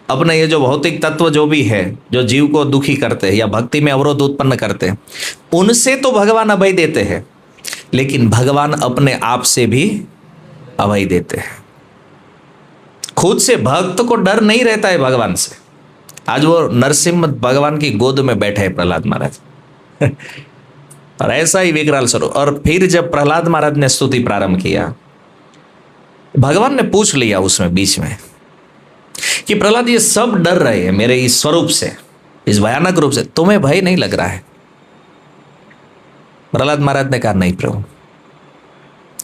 अपने ये जो भौतिक तत्व जो भी है, जो जीव को दुखी करते हैं या भक्ति में अवरोध उत्पन्न करते हैं, उनसे तो भगवान अभय देते हैं, लेकिन भगवान अपने आप से भी अभय देते हैं। खुद से भक्त को डर नहीं रहता है भगवान से। आज वो नरसिम्हा भगवान की गोद में बैठे हैं प्रहलाद महाराज। और ऐसा ही विकराल स्वरूप। और फिर जब प्रहलाद महाराज ने स्तुति प्रारंभ किया, भगवान ने पूछ लिया उसमें बीच में कि प्रहलाद ये सब डर रहे हैं मेरे इस स्वरूप से, इस भयानक रूप से, तुम्हें भय नहीं लग रहा है? प्रहलाद महाराज ने कहा नहीं प्रभु,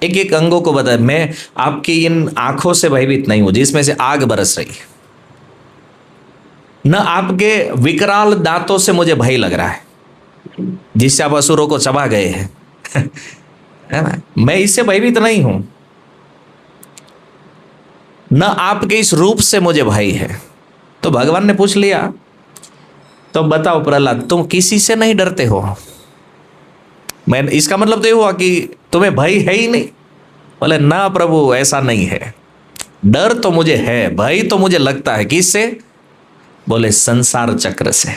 एक एक अंगों को बताया, मैं आपकी इन आंखों से भयभीत नहीं हूं जिसमें से आग बरस रही है, न आपके विकराल दांतों से मुझे भय लग रहा है जिससे आप असुरों को चबा गए हैं है ना, मैं इससे भयभीत नहीं हूं, न आपके इस रूप से मुझे भय है। तो भगवान ने पूछ लिया, तो बताओ प्रहलाद, तुम किसी से नहीं डरते हो? मैं, इसका मतलब तो ये हुआ कि तुम्हें भय है ही नहीं? बोले ना प्रभु, ऐसा नहीं है, डर तो मुझे है, भय तो मुझे लगता है। किससे? बोले संसार चक्र से।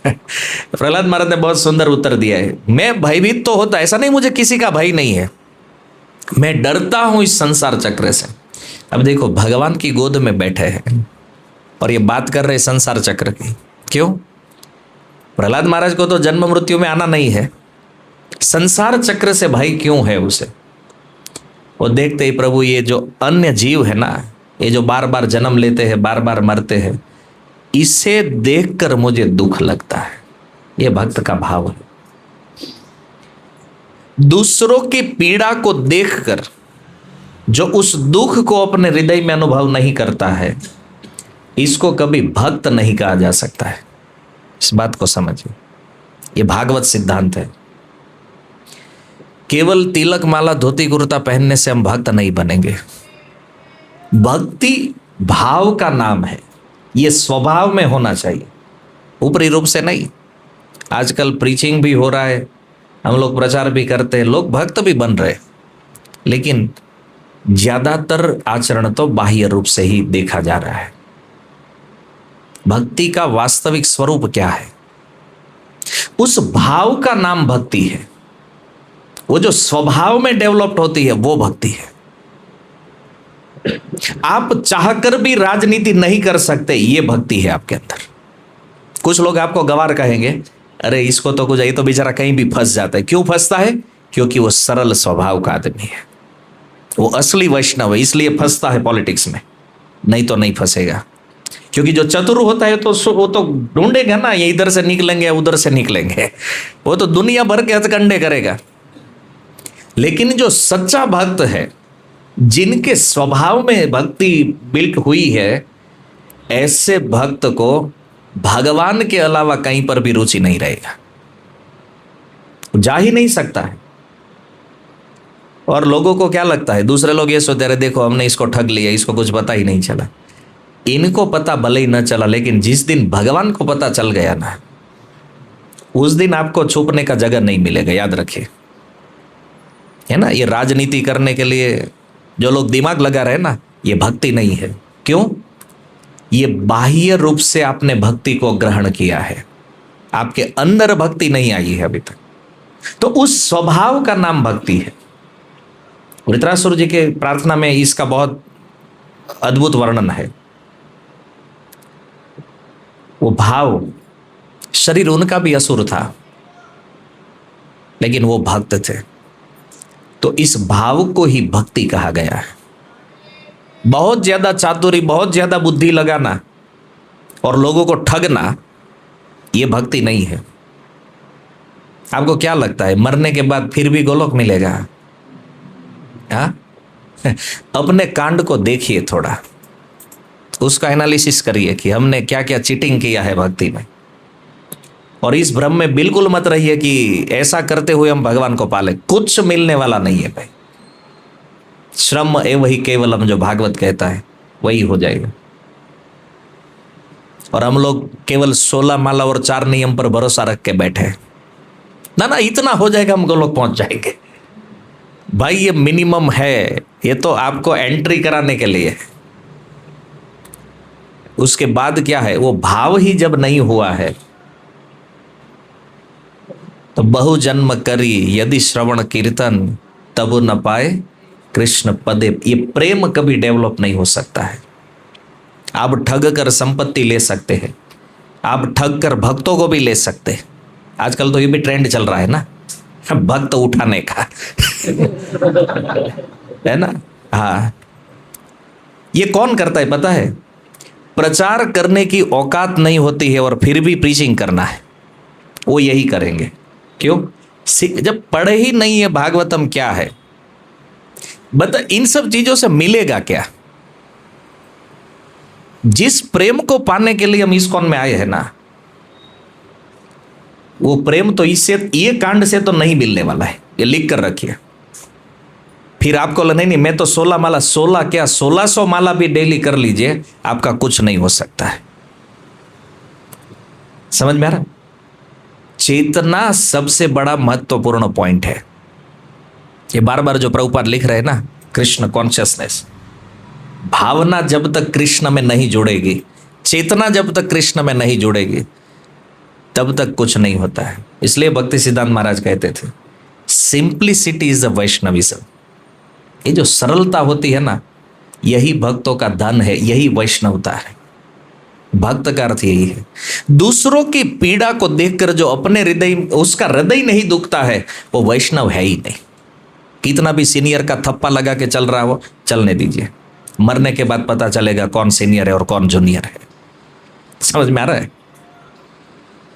प्रहलाद महाराज ने बहुत सुंदर उत्तर दिया है, मैं भयभीत तो होता, ऐसा नहीं मुझे किसी का भय नहीं है, मैं डरता हूं इस संसार चक्र से। अब देखो, भगवान की गोद में बैठे हैं और ये बात कर रहे संसार चक्र की। क्यों? प्रहलाद महाराज को तो जन्म मृत्यु में आना नहीं है, संसार चक्र से भय क्यों है उसे? वो देखते ही प्रभु, ये जो अन्य जीव है ना, ये जो बार बार जन्म लेते हैं, बार बार मरते हैं, इसे देखकर मुझे दुख लगता है। ये भक्त का भाव है। दूसरों की पीड़ा को देखकर जो उस दुख को अपने हृदय में अनुभव नहीं करता है, इसको कभी भक्त नहीं कहा जा सकता है। इस बात को समझिए, ये भागवत सिद्धांत है। केवल तिलक माला धोती कुर्ता पहनने से हम भक्त नहीं बनेंगे। भक्ति भाव का नाम है, ये स्वभाव में होना चाहिए, ऊपरी रूप से नहीं। आजकल प्रीचिंग भी हो रहा है, हम लोग प्रचार भी करते हैं, लोग भक्त भी बन रहे, लेकिन ज्यादातर आचरण तो बाह्य रूप से ही देखा जा रहा है। भक्ति का वास्तविक स्वरूप क्या है? उस भाव का नाम भक्ति है। वो जो स्वभाव में डेवलप्ड होती है वो भक्ति है। आप चाहकर भी राजनीति नहीं कर सकते, ये भक्ति है आपके अंदर। कुछ लोग आपको गवार कहेंगे, अरे इसको तो कुछ, ये तो बेचारा कहीं भी फंस जाता है। क्यों फंसता है? क्योंकि वो सरल स्वभाव का आदमी है, वो असली वैष्णव है, इसलिए फंसता है पॉलिटिक्स में, नहीं तो नहीं फंसेगा। क्योंकि जो चतुर होता है तो वो तो ढूंढेगा ना, ये इधर से निकलेंगे उधर से निकलेंगे, वो तो दुनिया भर के हथकंडे करेगा। लेकिन जो सच्चा भक्त है, जिनके स्वभाव में भक्ति बिल्ट हुई है, ऐसे भक्त को भगवान के अलावा कहीं पर भी रुचि नहीं रहेगा, जा ही नहीं सकता है। और लोगों को क्या लगता है, दूसरे लोग ये सोचते रहे, देखो हमने इसको ठग लिया, इसको कुछ पता ही नहीं चला। इनको पता भले ही न चला, लेकिन जिस दिन भगवान को पता चल गया ना, उस दिन आपको छुपने का जगह नहीं मिलेगा, याद रखिए। है ना, ये राजनीति करने के लिए जो लोग दिमाग लगा रहे ना, ये भक्ति नहीं है। क्यों? ये बाह्य रूप से आपने भक्ति को ग्रहण किया है, आपके अंदर भक्ति नहीं आई है अभी तक। तो उस स्वभाव का नाम भक्ति है। धृतराष्ट्र जी के प्रार्थना में इसका बहुत अद्भुत वर्णन है। वो भाव, शरीर उनका भी असुर था, लेकिन वो भक्त थे। तो इस भाव को ही भक्ति कहा गया है। बहुत ज्यादा चातुरी, बहुत ज्यादा बुद्धि लगाना और लोगों को ठगना, ये भक्ति नहीं है। आपको क्या लगता है, मरने के बाद फिर भी गोलोक मिलेगा? हाँ? अपने कांड को देखिए, थोड़ा उसका एनालिसिस करिए कि हमने क्या क्या चीटिंग किया है भक्ति में, और इस भ्रम में बिल्कुल मत रहिए कि ऐसा करते हुए हम भगवान को पाले। कुछ मिलने वाला नहीं है भाई। श्रम एव ही केवलम, जो भागवत कहता है, वही हो जाएगा। और हम लोग केवल 16 माला और 4 नियम पर भरोसा रख के बैठे हैं। ना, इतना हो जाएगा, हम गोलोक पहुंच जाएंगे। भाई ये मिनिमम है, ये तो आपको एंट्री कराने के लिए। उसके बाद क्या है, वो भाव ही जब नहीं हुआ है तो बहु जन्म करी यदि श्रवण कीर्तन तब न पाए कृष्ण पदे। ये प्रेम कभी डेवलप नहीं हो सकता है। आप ठग कर संपत्ति ले सकते हैं, आप ठग कर भक्तों को भी ले सकते हैं। आजकल तो ये भी ट्रेंड चल रहा है ना, भक्त उठाने का है ना। हाँ, ये कौन करता है पता है? प्रचार करने की औकात नहीं होती है और फिर भी प्रीचिंग करना है, वो यही करेंगे। क्यों? जब पढ़े ही नहीं है भागवतम क्या है, बता इन सब चीजों से मिलेगा क्या? जिस प्रेम को पाने के लिए हम इस्कॉन में आए हैं ना, वो प्रेम तो इससे, ये कांड से तो नहीं मिलने वाला है, ये लिख कर रखिए। फिर आपको नहीं मैं तो 16 माला, 16 क्या 1600 माला भी डेली कर लीजिए, आपका कुछ नहीं हो सकता है। समझ में आ रहा? चेतना सबसे बड़ा महत्वपूर्ण पॉइंट है। ये बार बार जो प्रभुपाद लिख रहे हैं ना, कृष्ण कॉन्शियसनेस, भावना जब तक कृष्ण में नहीं जुड़ेगी, चेतना जब तक कृष्ण में नहीं जुड़ेगी, तब तक कुछ नहीं होता है। इसलिए भक्ति सिद्धांत महाराज कहते थे, सिंप्लिसिटी इज द वैष्णविज्म। ये जो सरलता होती है ना, यही भक्तों का धन है, यही वैष्णवता है। भक्त का अर्थ यही है। दूसरों की पीड़ा को देखकर जो अपने हृदय, उसका हृदय नहीं दुखता है, वो वैष्णव है ही नहीं। कितना भी सीनियर का थप्पा लगा के चल रहा हो, चलने दीजिए, मरने के बाद पता चलेगा कौन सीनियर है और कौन जूनियर है। समझ में आ रहा है?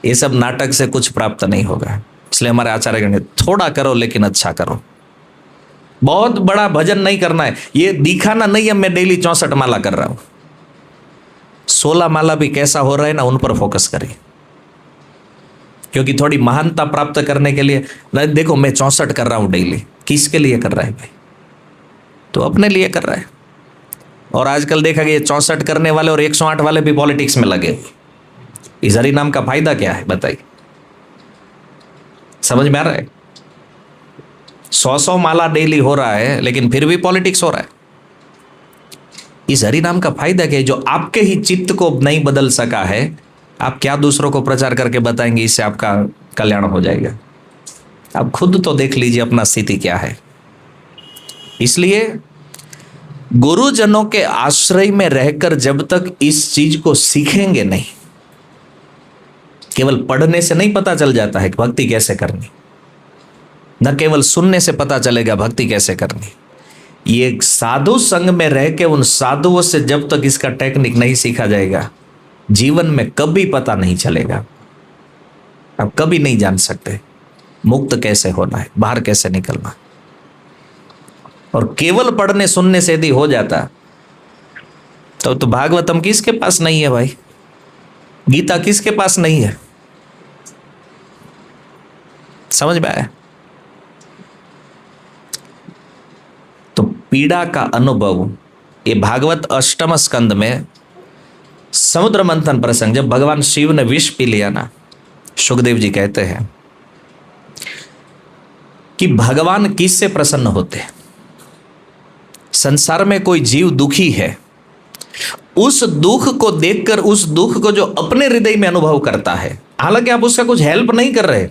ये सब नाटक से कुछ प्राप्त नहीं होगा। इसलिए हमारे आचार्य कहते थोड़ा करो लेकिन अच्छा करो। बहुत बड़ा भजन नहीं करना है, ये दिखाना नहीं है मैं डेली 64 माला कर रहा हूं। 16 माला भी कैसा हो रहा है ना, उन पर फोकस करिए। क्योंकि थोड़ी महानता प्राप्त करने के लिए, देखो मैं 64 कर रहा हूं डेली, किसके लिए कर रहा है भाई? तो अपने लिए कर रहा है। और आजकल देखा गया 64 करने वाले और 108 वाले भी पॉलिटिक्स में लगे। इस हरि नाम का फायदा क्या है बताइए? समझ में आ रहा है? 100 माला डेली हो रहा है लेकिन फिर भी पॉलिटिक्स हो रहा है। इस हरि नाम का फायदा क्या है? जो आपके ही चित्त को नहीं बदल सका है, आप क्या दूसरों को प्रचार करके बताएंगे इससे आपका कल्याण हो जाएगा? आप खुद तो देख लीजिए अपना स्थिति क्या है। इसलिए गुरुजनों के आश्रय में रहकर जब तक इस चीज को सीखेंगे नहीं, केवल पढ़ने से नहीं पता चल जाता है कि भक्ति कैसे करनी, न केवल सुनने से पता चलेगा भक्ति कैसे करनी। ये साधु संग में रह के उन साधुओं से जब तक इसका टेक्निक नहीं सीखा जाएगा, जीवन में कभी पता नहीं चलेगा। आप कभी नहीं जान सकते मुक्त कैसे होना है, बाहर कैसे निकलना। और केवल पढ़ने सुनने से यदि हो जाता तो भागवतम किसके पास नहीं है भाई? गीता किसके पास नहीं है? समझ में आया? तो पीड़ा का अनुभव, ये भागवत 8वें स्कंद में समुद्र मंथन प्रसंग, जब भगवान शिव ने विष पी लिया ना, सुखदेव जी कहते हैं कि भगवान किससे प्रसन्न होते हैं? संसार में कोई जीव दुखी है, उस दुख को देखकर, उस दुख को जो अपने हृदय में अनुभव करता है, हालांकि आप उसका कुछ हेल्प नहीं कर रहे,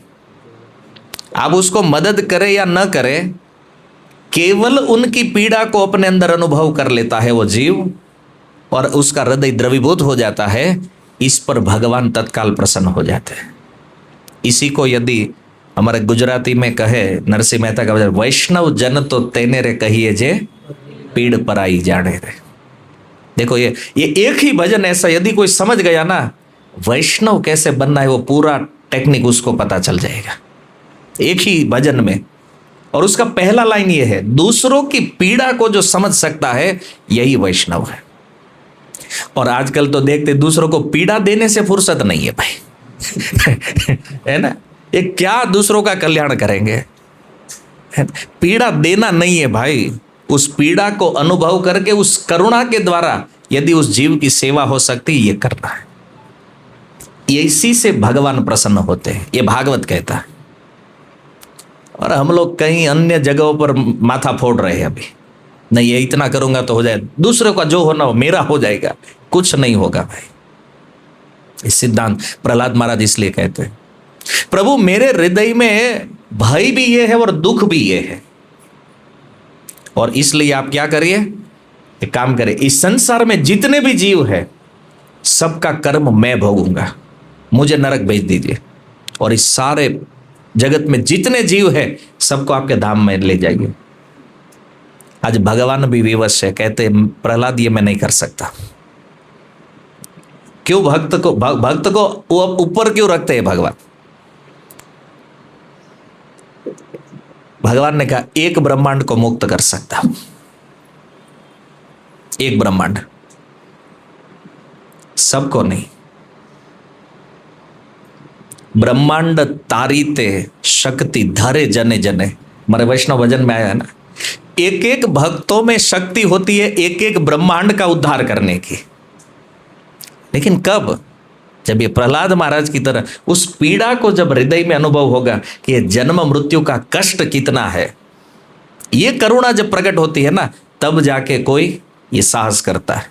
आप उसको मदद करें या न करें, केवल उनकी पीड़ा को अपने अंदर अनुभव कर लेता है वो जीव, और उसका हृदय द्रवीभूत हो जाता है। इस पर भगवान तत्काल प्रसन्न हो जाते हैं। इसी को यदि हमारे गुजराती में कहे नरसिंह मेहता का वचन, वैष्णव जन तो तेने रे कहिए जे पीड़ पराई जाने रे। देखो ये एक ही भजन ऐसा, यदि कोई समझ गया ना वैष्णव कैसे बनना है, वो पूरा टेक्निक उसको पता चल जाएगा एक ही भजन में। और उसका पहला लाइन ये है, दूसरों की पीड़ा को जो समझ सकता है यही वैष्णव है। और आजकल तो देखते दूसरों को पीड़ा देने से फुर्सत नहीं है भाई है ना? ये क्या दूसरों का कल्याण करेंगे? पीड़ा देना नहीं है भाई, उस पीड़ा को अनुभव करके उस करुणा के द्वारा यदि उस जीव की सेवा हो सकती, ये करना है। इसी से भगवान प्रसन्न होते हैं, ये भागवत कहता है। और हम लोग कहीं अन्य जगहों पर माथा फोड़ रहे हैं अभी, नहीं ये इतना करूंगा तो हो जाए, दूसरों का जो होना हो मेरा हो जाएगा। कुछ नहीं होगा भाई। इस सिद्धांत प्रहलाद महाराज इसलिए कहते हैं, प्रभु मेरे हृदय में भय भी ये है और दुख भी ये है, और इसलिए आप क्या करिए, एक काम करें, इस संसार में जितने भी जीव है सबका कर्म मैं भोगूंगा, मुझे नरक भेज दीजिए, और इस सारे जगत में जितने जीव है सबको आपके धाम में ले जाइए। आज भगवान भी विवश है, कहते प्रहलाद ये मैं नहीं कर सकता, क्यों भक्त को वो ऊपर क्यों रखते हैं भगवान? भगवान ने कहा एक ब्रह्मांड को मुक्त कर सकता हूं, एक ब्रह्मांड, सबको नहीं। ब्रह्मांड तारीते शक्ति धरे जने जने, हमारे वैष्णव भजन में आया है ना, एक एक भक्तों में शक्ति होती है एक एक ब्रह्मांड का उद्धार करने की। लेकिन कब? जब ये प्रहलाद महाराज की तरह उस पीड़ा को जब हृदय में अनुभव होगा कि ये जन्म मृत्यु का कष्ट कितना है, ये करुणा जब प्रकट होती है ना, तब जाके कोई ये साहस करता है।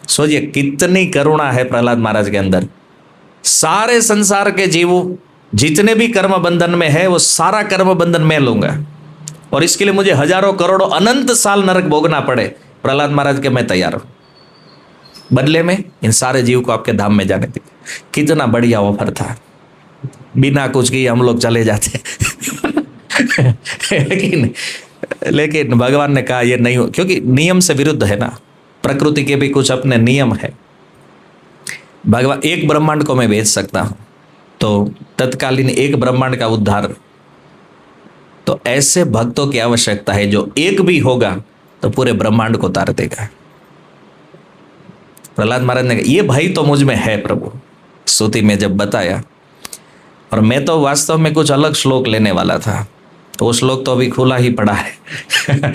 सोचिए कितनी करुणा है प्रहलाद महाराज के अंदर। सारे संसार के जीवों जितने भी कर्म बंधन में है, वो सारा कर्म बंधन मैं लूंगा, और इसके लिए मुझे हजारों करोड़ों अनंत साल नरक भोगना पड़े, प्रहलाद महाराज के मैं तैयार हूं। बदले में इन सारे जीव को आपके धाम में जाने दीजिए। कितना बढ़िया ऑफर था, बिना कुछ किए हम लोग चले जाते। लेकिन भगवान ने कहा ये नहीं हो, क्योंकि नियम से विरुद्ध है ना, प्रकृति के भी कुछ अपने नियम है। भगवान एक ब्रह्मांड को मैं भेज सकता हूं, तो तत्कालीन एक ब्रह्मांड का उद्धार, तो ऐसे भक्तों की आवश्यकता है जो एक भी होगा तो पूरे ब्रह्मांड को तार देगा। प्रहलाद महाराज ने कहा ये भाई तो मुझ में है प्रभु, स्तुति में जब बताया। और मैं तो वास्तव में कुछ अलग श्लोक लेने वाला था, तो वो श्लोक तो अभी खुला ही पड़ा है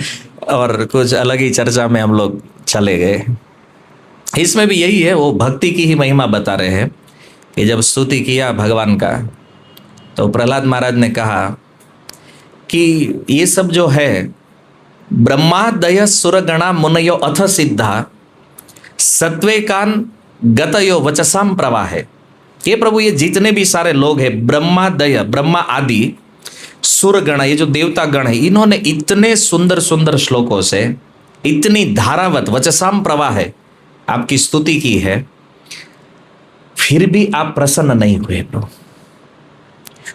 और कुछ अलग ही चर्चा में हम लोग चले गए। इसमें भी यही है, वो भक्ति की ही महिमा बता रहे हैं कि जब स्तुति किया भगवान का, तो प्रहलाद महाराज ने कहा कि ये सब जो है ब्रह्मादय सुरगणा मुनयो अथ सिद्धा सत्वेकान गतयो वचसाम प्रवाह है। ये प्रभु ये जितने भी सारे लोग हैं, ब्रह्मादय ब्रह्मा आदि सुरगण, ये जो देवता गण है, इन्होंने इतने सुंदर सुंदर श्लोकों से इतनी धारावत वचसाम प्रवाह है आपकी स्तुति की है, फिर भी आप प्रसन्न नहीं हुए प्रभु।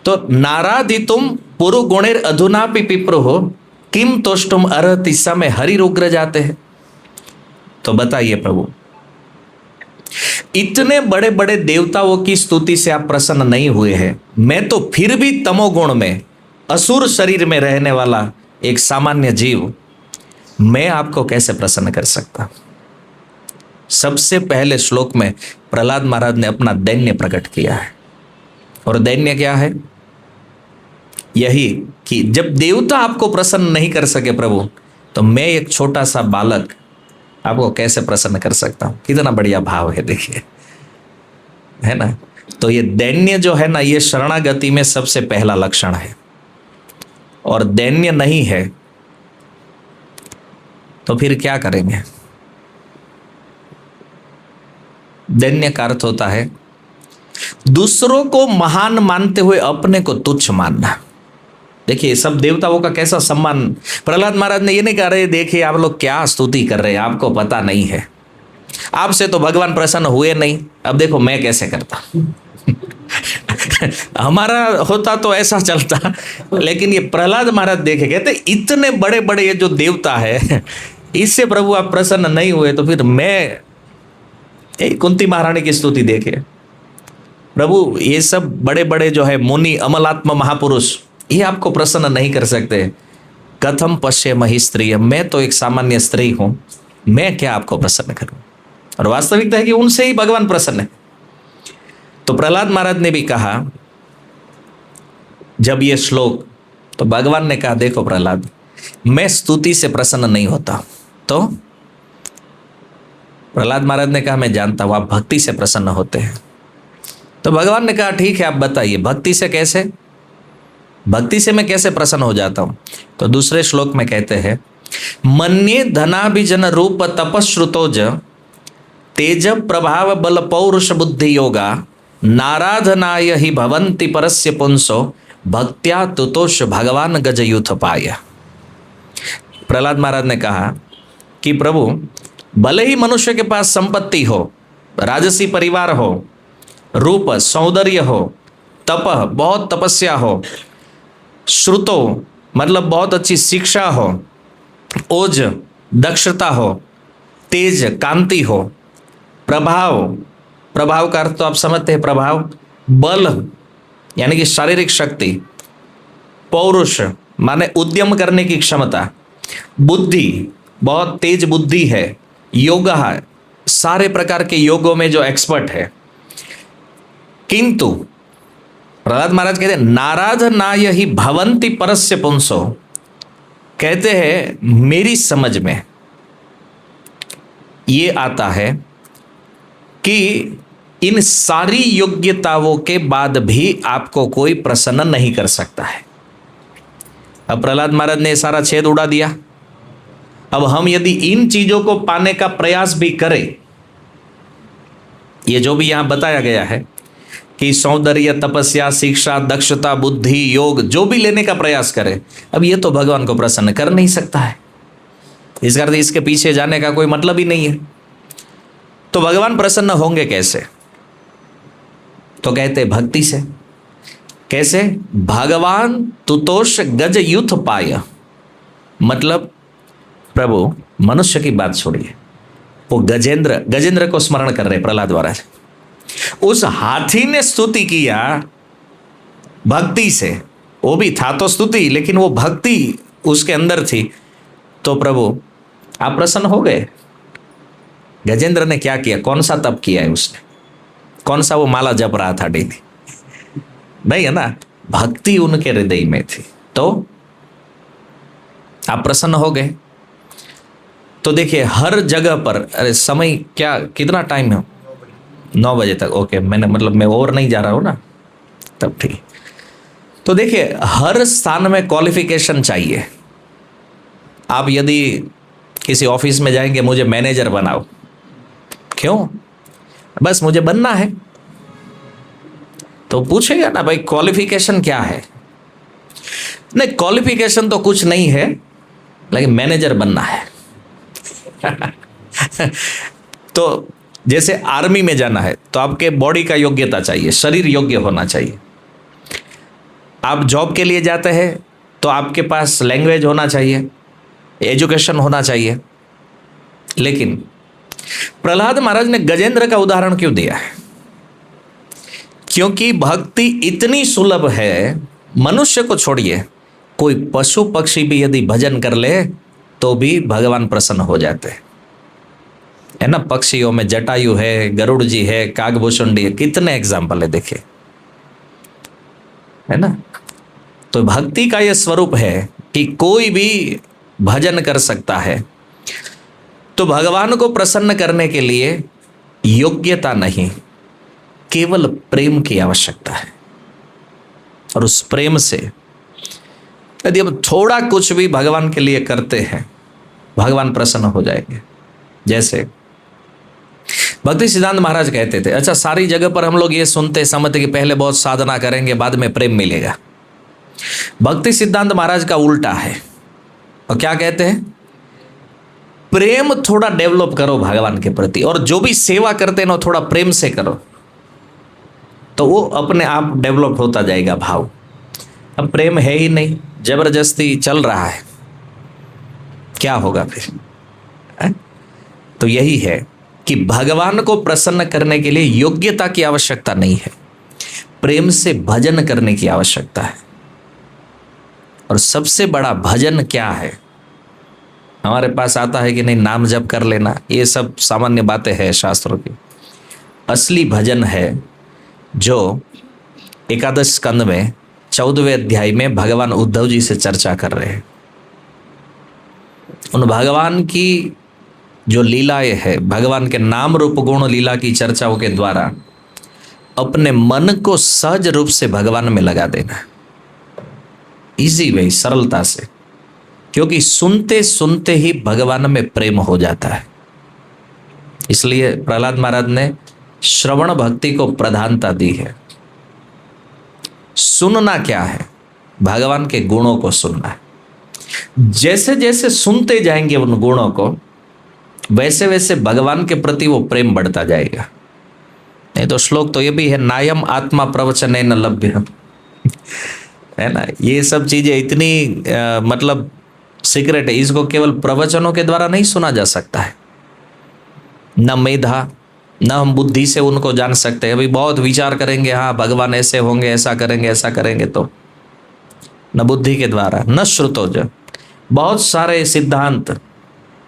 तो नाराधितुम पुरु गुणेर अधुनापि पिप्रुः किम तोष्टुम अर्हति समय हरिरुग्र जाते हैं। तो बताइए प्रभु, इतने बड़े बड़े देवताओं की स्तुति से आप प्रसन्न नहीं हुए हैं, मैं तो फिर भी तमोगुण में असुर शरीर में रहने वाला एक सामान्य जीव, मैं आपको कैसे प्रसन्न कर सकता? सबसे पहले श्लोक में प्रहलाद महाराज ने अपना दैन्य प्रकट किया है। और दैन्य क्या है? यही कि जब देवता आपको प्रसन्न नहीं कर सके प्रभु, तो मैं एक छोटा सा बालक आपको कैसे प्रसन्न कर सकता हूं। कितना बढ़िया भाव है, देखिए, है ना। तो ये दैन्य जो है ना, ये शरणागति में सबसे पहला लक्षण है। और दैन्य नहीं है तो फिर क्या करेंगे? दैन्य का अर्थ होता है दूसरों को महान मानते हुए अपने को तुच्छ मानना। देखिए सब देवताओं का कैसा सम्मान। प्रहलाद महाराज ने ये नहीं कह रहे देखिए आप लोग क्या स्तुति कर रहे हैं, आपको पता नहीं है, आपसे तो भगवान प्रसन्न हुए नहीं, अब देखो मैं कैसे करता। हमारा होता तो ऐसा चलता, लेकिन ये प्रहलाद महाराज देखे, कहते इतने बड़े बड़े ये जो देवता है, इससे प्रभु आप प्रसन्न नहीं हुए, तो फिर मैं कुंती महारानी की स्तुति देखे प्रभु, ये सब बड़े बड़े जो है मुनि अमलात्म महापुरुष, ये आपको प्रसन्न नहीं कर सकते। कथम पश्येमहि स्त्रिय, मैं तो एक सामान्य स्त्री हूं, मैं क्या आपको प्रसन्न करूं? और वास्तविकता है कि उनसे ही भगवान प्रसन्न है। तो प्रहलाद महाराज ने भी कहा जब ये श्लोक, तो भगवान ने कहा देखो प्रहलाद, मैं स्तुति से प्रसन्न नहीं होता। तो प्रहलाद महाराज ने कहा मैं जानता हूं आप भक्ति से प्रसन्न होते हैं। तो भगवान ने कहा ठीक है, आप बताइए भक्ति से कैसे, भक्ति से मैं कैसे प्रसन्न हो जाता हूं? तो दूसरे श्लोक में कहते हैं मन्ये धनाभिजन रूप तपश्रुतोज तेज प्रभाव बल पौरुष बुद्धि योगा नाराधनाय ही भवन्ति परस्य पुंसो भक्त्या तुतोष भगवान गजयूथ पाया। प्रहलाद महाराज ने कहा कि प्रभु भले ही मनुष्य के पास संपत्ति हो, राजसी परिवार हो, रूप सौंदर्य हो, तप बहुत तपस्या हो, श्रुतो मतलब बहुत अच्छी शिक्षा हो, ओज दक्षता हो, तेज कांति हो, प्रभाव, प्रभाव का अर्थ तो आप समझते हैं, प्रभाव बल यानी कि शारीरिक शक्ति, पौरुष माने उद्यम करने की क्षमता, बुद्धि बहुत तेज बुद्धि है, योग सारे प्रकार के योगों में जो एक्सपर्ट है। किंतु प्रहलाद महाराज कहते हैं नाराध ना यही भवंती परस्य पुंसो, कहते हैं मेरी समझ में ये आता है कि इन सारी योग्यताओं के बाद भी आपको कोई प्रसन्न नहीं कर सकता है। अब प्रहलाद महाराज ने सारा छेद उड़ा दिया। अब हम यदि इन चीजों को पाने का प्रयास भी करें, ये जो भी यहां बताया गया है कि सौंदर्य, तपस्या, शिक्षा, दक्षता, बुद्धि, योग, जो भी लेने का प्रयास करें, अब ये तो भगवान को प्रसन्न कर नहीं सकता है। इस अर्थ इसके पीछे जाने का कोई मतलब ही नहीं है। तो भगवान प्रसन्न होंगे कैसे? तो कहते भक्ति से। कैसे? भगवान तुतोष गज युथ पाय, मतलब प्रभु मनुष्य की बात छोड़िए, वो गजेंद्र को स्मरण कर रहे प्रहलाद महाराज। उस हाथी ने स्तुति किया भक्ति से, वो भी था तो स्तुति, लेकिन वो भक्ति उसके अंदर थी, तो प्रभु आप प्रसन्न हो गए। गजेंद्र ने क्या किया? कौन सा तप किया है उसने? कौन सा वो माला जप रहा था डेली? नहीं है ना, भक्ति उनके हृदय में थी, तो आप प्रसन्न हो गए। तो देखिए हर जगह पर, अरे समय क्या, कितना टाइम है? 9 बजे तक, ओके, मैंने मतलब मैं और नहीं जा रहा हूँ ना, तब ठीक। तो देखिए हर स्थान में क्वालिफिकेशन चाहिए। आप यदि किसी ऑफिस में जाएंगे, मुझे मैनेजर बनाओ, क्यों? बस मुझे बनना है, तो पूछेगा ना भाई क्वालिफिकेशन क्या है? नहीं, क्वालिफिकेशन तो कुछ नहीं है, लेकिन मैनेजर बनना है। तो जैसे आर्मी में जाना है तो आपके बॉडी का योग्यता चाहिए, शरीर योग्य होना चाहिए। आप जॉब के लिए जाते हैं तो आपके पास लैंग्वेज होना चाहिए, एजुकेशन होना चाहिए। लेकिन प्रहलाद महाराज ने गजेंद्र का उदाहरण क्यों दिया है? क्योंकि भक्ति इतनी सुलभ है, मनुष्य को छोड़िए, कोई पशु पक्षी भी यदि भजन कर ले तो भी भगवान प्रसन्न हो जाते हैं, है ना। पक्षियों में जटायु है, गरुड़ जी है, कागभूषुंडी है, कितने एग्जाम्पल है देखिए, है ना। तो भक्ति का यह स्वरूप है कि कोई भी भजन कर सकता है। तो भगवान को प्रसन्न करने के लिए योग्यता नहीं, केवल प्रेम की आवश्यकता है। और उस प्रेम से यदि हम थोड़ा कुछ भी भगवान के लिए करते हैं, भगवान प्रसन्न हो जाएंगे। जैसे भक्ति सिद्धांत महाराज कहते थे, अच्छा सारी जगह पर हम लोग ये सुनते समझते कि पहले बहुत साधना करेंगे, बाद में प्रेम मिलेगा। भक्ति सिद्धांत महाराज का उल्टा है। और क्या कहते हैं? प्रेम थोड़ा डेवलप करो भगवान के प्रति, और जो भी सेवा करते हैं ना थोड़ा प्रेम से करो, तो वो अपने आप डेवलप होता जाएगा भाव। अब प्रेम है ही नहीं, जबरदस्ती चल रहा है, क्या होगा फिर? है? तो यही है कि भगवान को प्रसन्न करने के लिए योग्यता की आवश्यकता नहीं है, प्रेम से भजन करने की आवश्यकता है। और सबसे बड़ा भजन क्या है? हमारे पास आता है कि नहीं, नाम जप कर लेना, ये सब सामान्य बातें हैं शास्त्रों की। असली भजन है जो एकादश स्कंद में 14वें अध्याय में भगवान उद्धव जी से चर्चा कर रहे हैं। उन भगवान की जो लीलाएं है, भगवान के नाम रूप गुण लीला की चर्चाओं के द्वारा अपने मन को सहज रूप से भगवान में लगा देना, इजी वे, सरलता से। क्योंकि सुनते सुनते ही भगवान में प्रेम हो जाता है। इसलिए प्रहलाद महाराज ने श्रवण भक्ति को प्रधानता दी है। सुनना क्या है? भगवान के गुणों को सुनना है। जैसे जैसे सुनते जाएंगे उन गुणों को, वैसे वैसे भगवान के प्रति वो प्रेम बढ़ता जाएगा। नहीं तो श्लोक तो ये भी है, नायम आत्मा प्रवचनेन लभ्य, है ना। ये सब चीजें इतनी मतलब सीक्रेट है, इसको केवल प्रवचनों के द्वारा नहीं सुना जा सकता है। न मेधा, न हम बुद्धि से उनको जान सकते हैं। अभी बहुत विचार करेंगे, हाँ भगवान ऐसे होंगे, ऐसा करेंगे, तो न बुद्धि के द्वारा, न श्रुतोज। बहुत सारे सिद्धांत,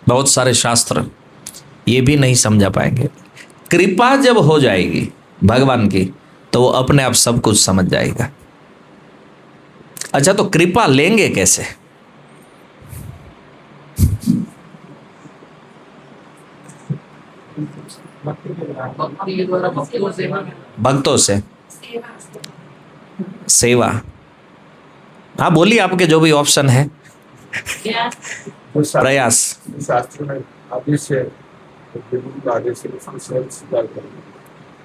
बहुत सारे शास्त्र ये भी नहीं समझा पाएंगे। कृपा जब हो जाएगी भगवान की, तो वो अपने आप सब कुछ समझ जाएगा। अच्छा, तो कृपा लेंगे कैसे? भक्ति के द्वारा भक्ति के द्वारा भक्तों से भक्तों से सेवा। हाँ बोलिए, आपके जो भी ऑप्शन है। क्या जो शास्त्र प्रयास। शास्त्र में आदेश है, गुरु का आदेश है, उसको स्वयं स्वीकार करें।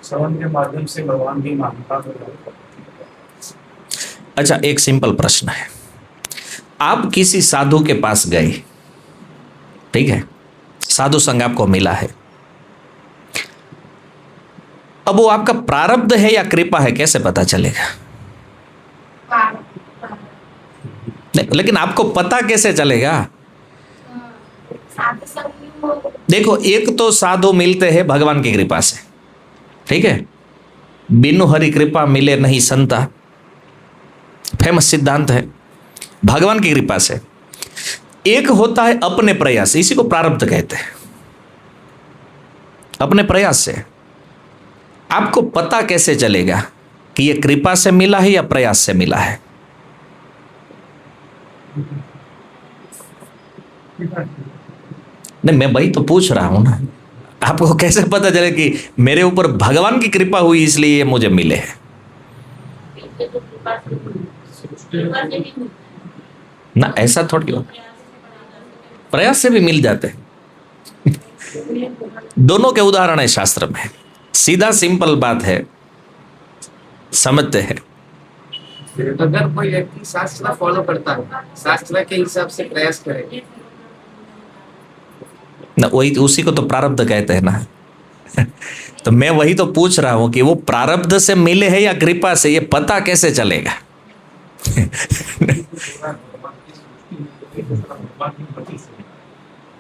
श्रवण के माध्यम से भगवान की मान्यता को प्राप्त करते हैं। अच्छा, एक सिंपल प्रश्न है। आप किसी साधु के पास गए, ठीक है, साधु संग आपको मिला है। अब वो आपका प्रारब्ध है या कृपा है, कैसे पता चलेगा? लेकिन आपको पता कैसे चलेगा? देखो, एक तो साधु मिलते हैं भगवान की कृपा से, ठीक है। बिनु हरि कृपा मिले नहीं संता, फेमस सिद्धांत है, भगवान की कृपा से। एक होता है अपने प्रयास, इसी को प्रारब्ध कहते हैं। अपने प्रयास से आपको पता कैसे चलेगा कि ये कृपा से मिला है या प्रयास से मिला है? नहीं, मैं वही तो पूछ रहा हूं ना। आपको कैसे पता चले कि मेरे ऊपर भगवान की कृपा हुई इसलिए ये मुझे मिले हैं? ना, ऐसा थोड़ी हो, प्रयास से भी मिल जाते हैं। दोनों के उदाहरण है शास्त्र में। सीधा सिंपल बात है, समझते हैं। अगर कोई व्यक्ति शास्त्र फॉलो करता है, शास्त्र के हिसाब से प्रयास करे, ना, वही उसी को तो प्रारब्ध कहते हैं ना। तो मैं वही तो पूछ रहा हूं कि वो प्रारब्ध से मिले हैं या कृपा से, ये पता कैसे चलेगा? भगवान की पति से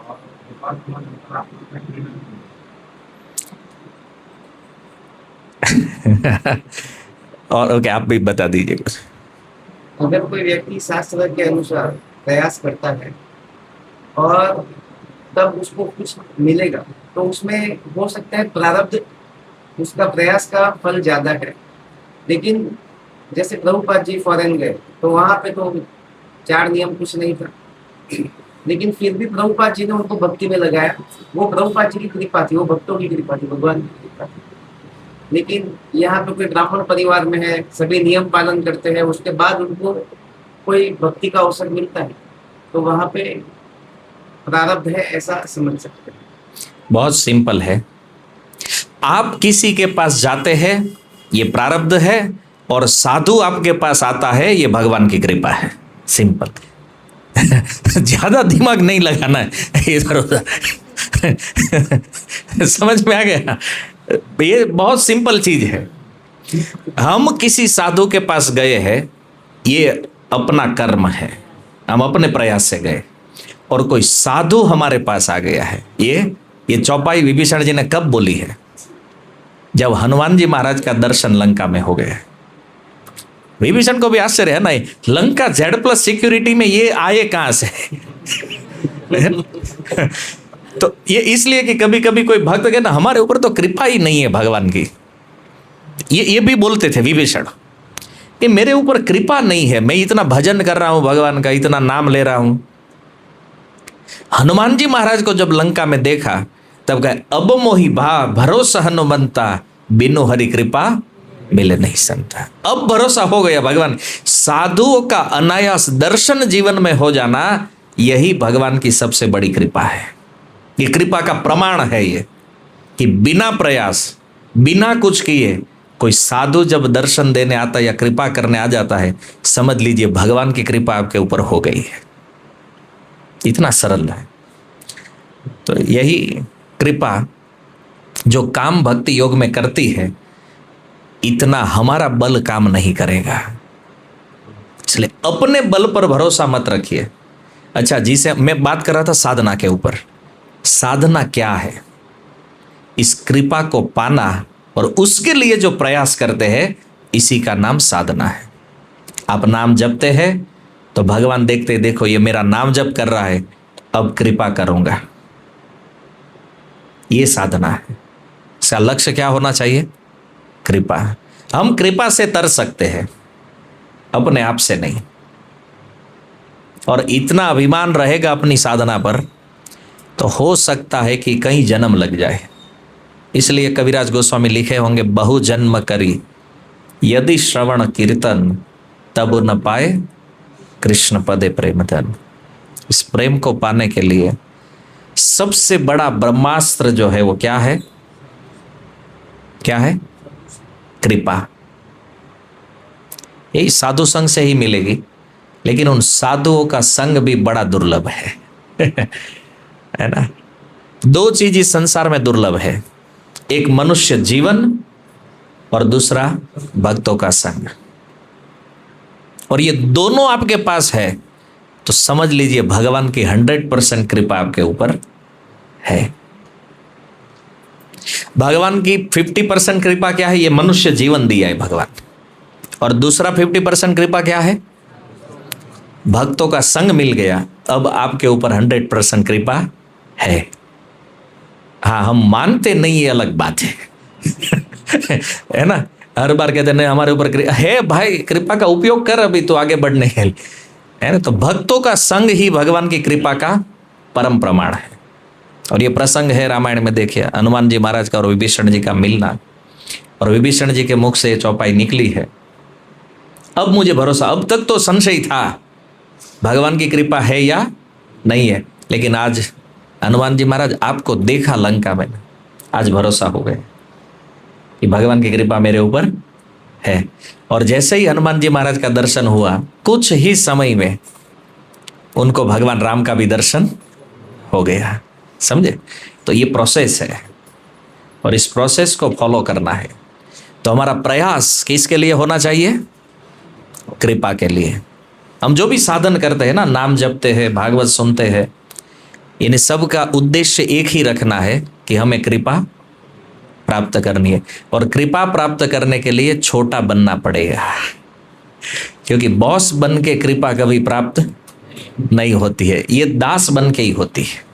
और भगवान की मान्यता और ओके, आप भी बता दीजिए कुछ। अगर कोई व्यक्ति शास्त्र के अनुसार प्रयास करता है और तब उसको कुछ मिलेगा, तो उसमें हो सकता है प्रारब्ध, उसका प्रयास का फल ज्यादा है। लेकिन जैसे प्रभुपाद जी फॉरेन गए, तो वहां पे तो 4 नियम कुछ नहीं था, लेकिन फिर भी प्रभुपाद जी ने उनको भक्ति में लगाया। वो प्रभुपाद जी की कृपा थी, वो भक्तों की कृपा थी, भगवान की कृपा थी। लेकिन यहाँ पे कोई ब्राह्मण परिवार में है, सभी नियम पालन करते हैं, उसके बाद उनको कोई भक्ति का अवसर मिलता है, तो वहां पे प्रारब्ध है, ऐसा समझ सकते हैं। बहुत सिंपल है। आप किसी के पास जाते हैं, ये प्रारब्ध है, और साधु आपके पास आता है, ये भगवान की कृपा है। सिंपल। ज्यादा दिमाग नहीं लगाना है इधर उधर। समझ में आ गया? ये बहुत सिंपल चीज है। हम किसी साधु के पास गए हैं, ये अपना कर्म है, हम अपने प्रयास से गए, और कोई साधु हमारे पास आ गया है। ये चौपाई विभीषण जी ने कब बोली है? जब हनुमान जी महाराज का दर्शन लंका में हो गया। विभीषण को भी आश्चर्य है ना, लंका Z+ सिक्योरिटी में ये आए कहां से? तो ये इसलिए कि कभी कभी कोई भक्त कहते ना, हमारे ऊपर तो कृपा ही नहीं है भगवान की। ये भी बोलते थे विभीषण कि मेरे ऊपर कृपा नहीं है, मैं इतना भजन कर रहा हूं भगवान का, इतना नाम ले रहा हूं। हनुमान जी महाराज को जब लंका में देखा, तब कहे अब मोहि भा भरोसा हनुमंता, बिनु हरि कृपा मिले नहीं संता। अब भरोसा हो गया भगवान। साधुओं का अनायास दर्शन जीवन में हो जाना, यही भगवान की सबसे बड़ी कृपा है। ये कृपा का प्रमाण है ये, कि बिना प्रयास, बिना कुछ किए कोई साधु जब दर्शन देने आता या कृपा करने आ जाता है, समझ लीजिए भगवान की कृपा आपके ऊपर हो गई है। इतना सरल है। तो यही कृपा जो काम भक्ति योग में करती है, इतना हमारा बल काम नहीं करेगा। इसलिए अपने बल पर भरोसा मत रखिए। अच्छा, जिसे मैं बात कर रहा था साधना के ऊपर, साधना क्या है? इस कृपा को पाना और उसके लिए जो प्रयास करते हैं, इसी का नाम साधना है। आप नाम जपते हैं तो भगवान देखते, देखो ये मेरा नाम जप कर रहा है, अब कृपा करूंगा। ये साधना है। इसका लक्ष्य क्या होना चाहिए? कृपा। हम कृपा से तर सकते हैं, अपने आप से नहीं। और इतना अभिमान रहेगा अपनी साधना पर तो हो सकता है कि कई जन्म लग जाए। इसलिए कविराज गोस्वामी लिखे होंगे, बहु जन्म करी यदि श्रवण कीर्तन, तब न पाए कृष्ण पदे प्रेम धन। इस प्रेम को पाने के लिए सबसे बड़ा ब्रह्मास्त्र जो है वो क्या है? क्या है? कृपा। यही साधु संग से ही मिलेगी, लेकिन उन साधुओं का संग भी बड़ा दुर्लभ है है ना। दो चीज इस संसार में दुर्लभ है, एक मनुष्य जीवन और दूसरा भक्तों का संग। और ये दोनों आपके पास है तो समझ लीजिए भगवान की 100% कृपा आपके ऊपर है। भगवान की 50% कृपा क्या है? ये मनुष्य जीवन दिया है भगवान। और दूसरा 50% कृपा क्या है? भक्तों का संग मिल गया, अब आपके ऊपर 100% कृपा है। हाँ, हम मानते नहीं, ये अलग बात है है ना। हर बार कहते नहीं हमारे ऊपर है, भाई कृपा का उपयोग कर अभी तो आगे बढ़ने के लिए, है ना। तो भक्तों का संग ही भगवान की कृपा का परम प्रमाण है। और ये प्रसंग है रामायण में, देखिए हनुमान जी महाराज का और विभीषण जी का मिलना, और विभीषण जी के मुख से चौपाई निकली है। अब मुझे भरोसा, अब तक तो संशय था भगवान की कृपा है या नहीं है, लेकिन आज हनुमान जी महाराज आपको देखा लंका में, आज भरोसा हो गया कि भगवान की कृपा मेरे ऊपर है। और जैसे ही हनुमान जी महाराज का दर्शन हुआ, कुछ ही समय में उनको भगवान राम का भी दर्शन हो गया। समझे? तो ये प्रोसेस है और इस प्रोसेस को फॉलो करना है। तो हमारा प्रयास किसके लिए होना चाहिए? कृपा के लिए। हम जो भी साधन करते हैं ना, नाम जपते हैं, भागवत सुनते हैं, इन सब का उद्देश्य एक ही रखना है कि हमें कृपा प्राप्त करनी है। और कृपा प्राप्त करने के लिए छोटा बनना पड़ेगा, क्योंकि बॉस बन के कृपा कभी प्राप्त नहीं होती है, ये दास बन के ही होती है।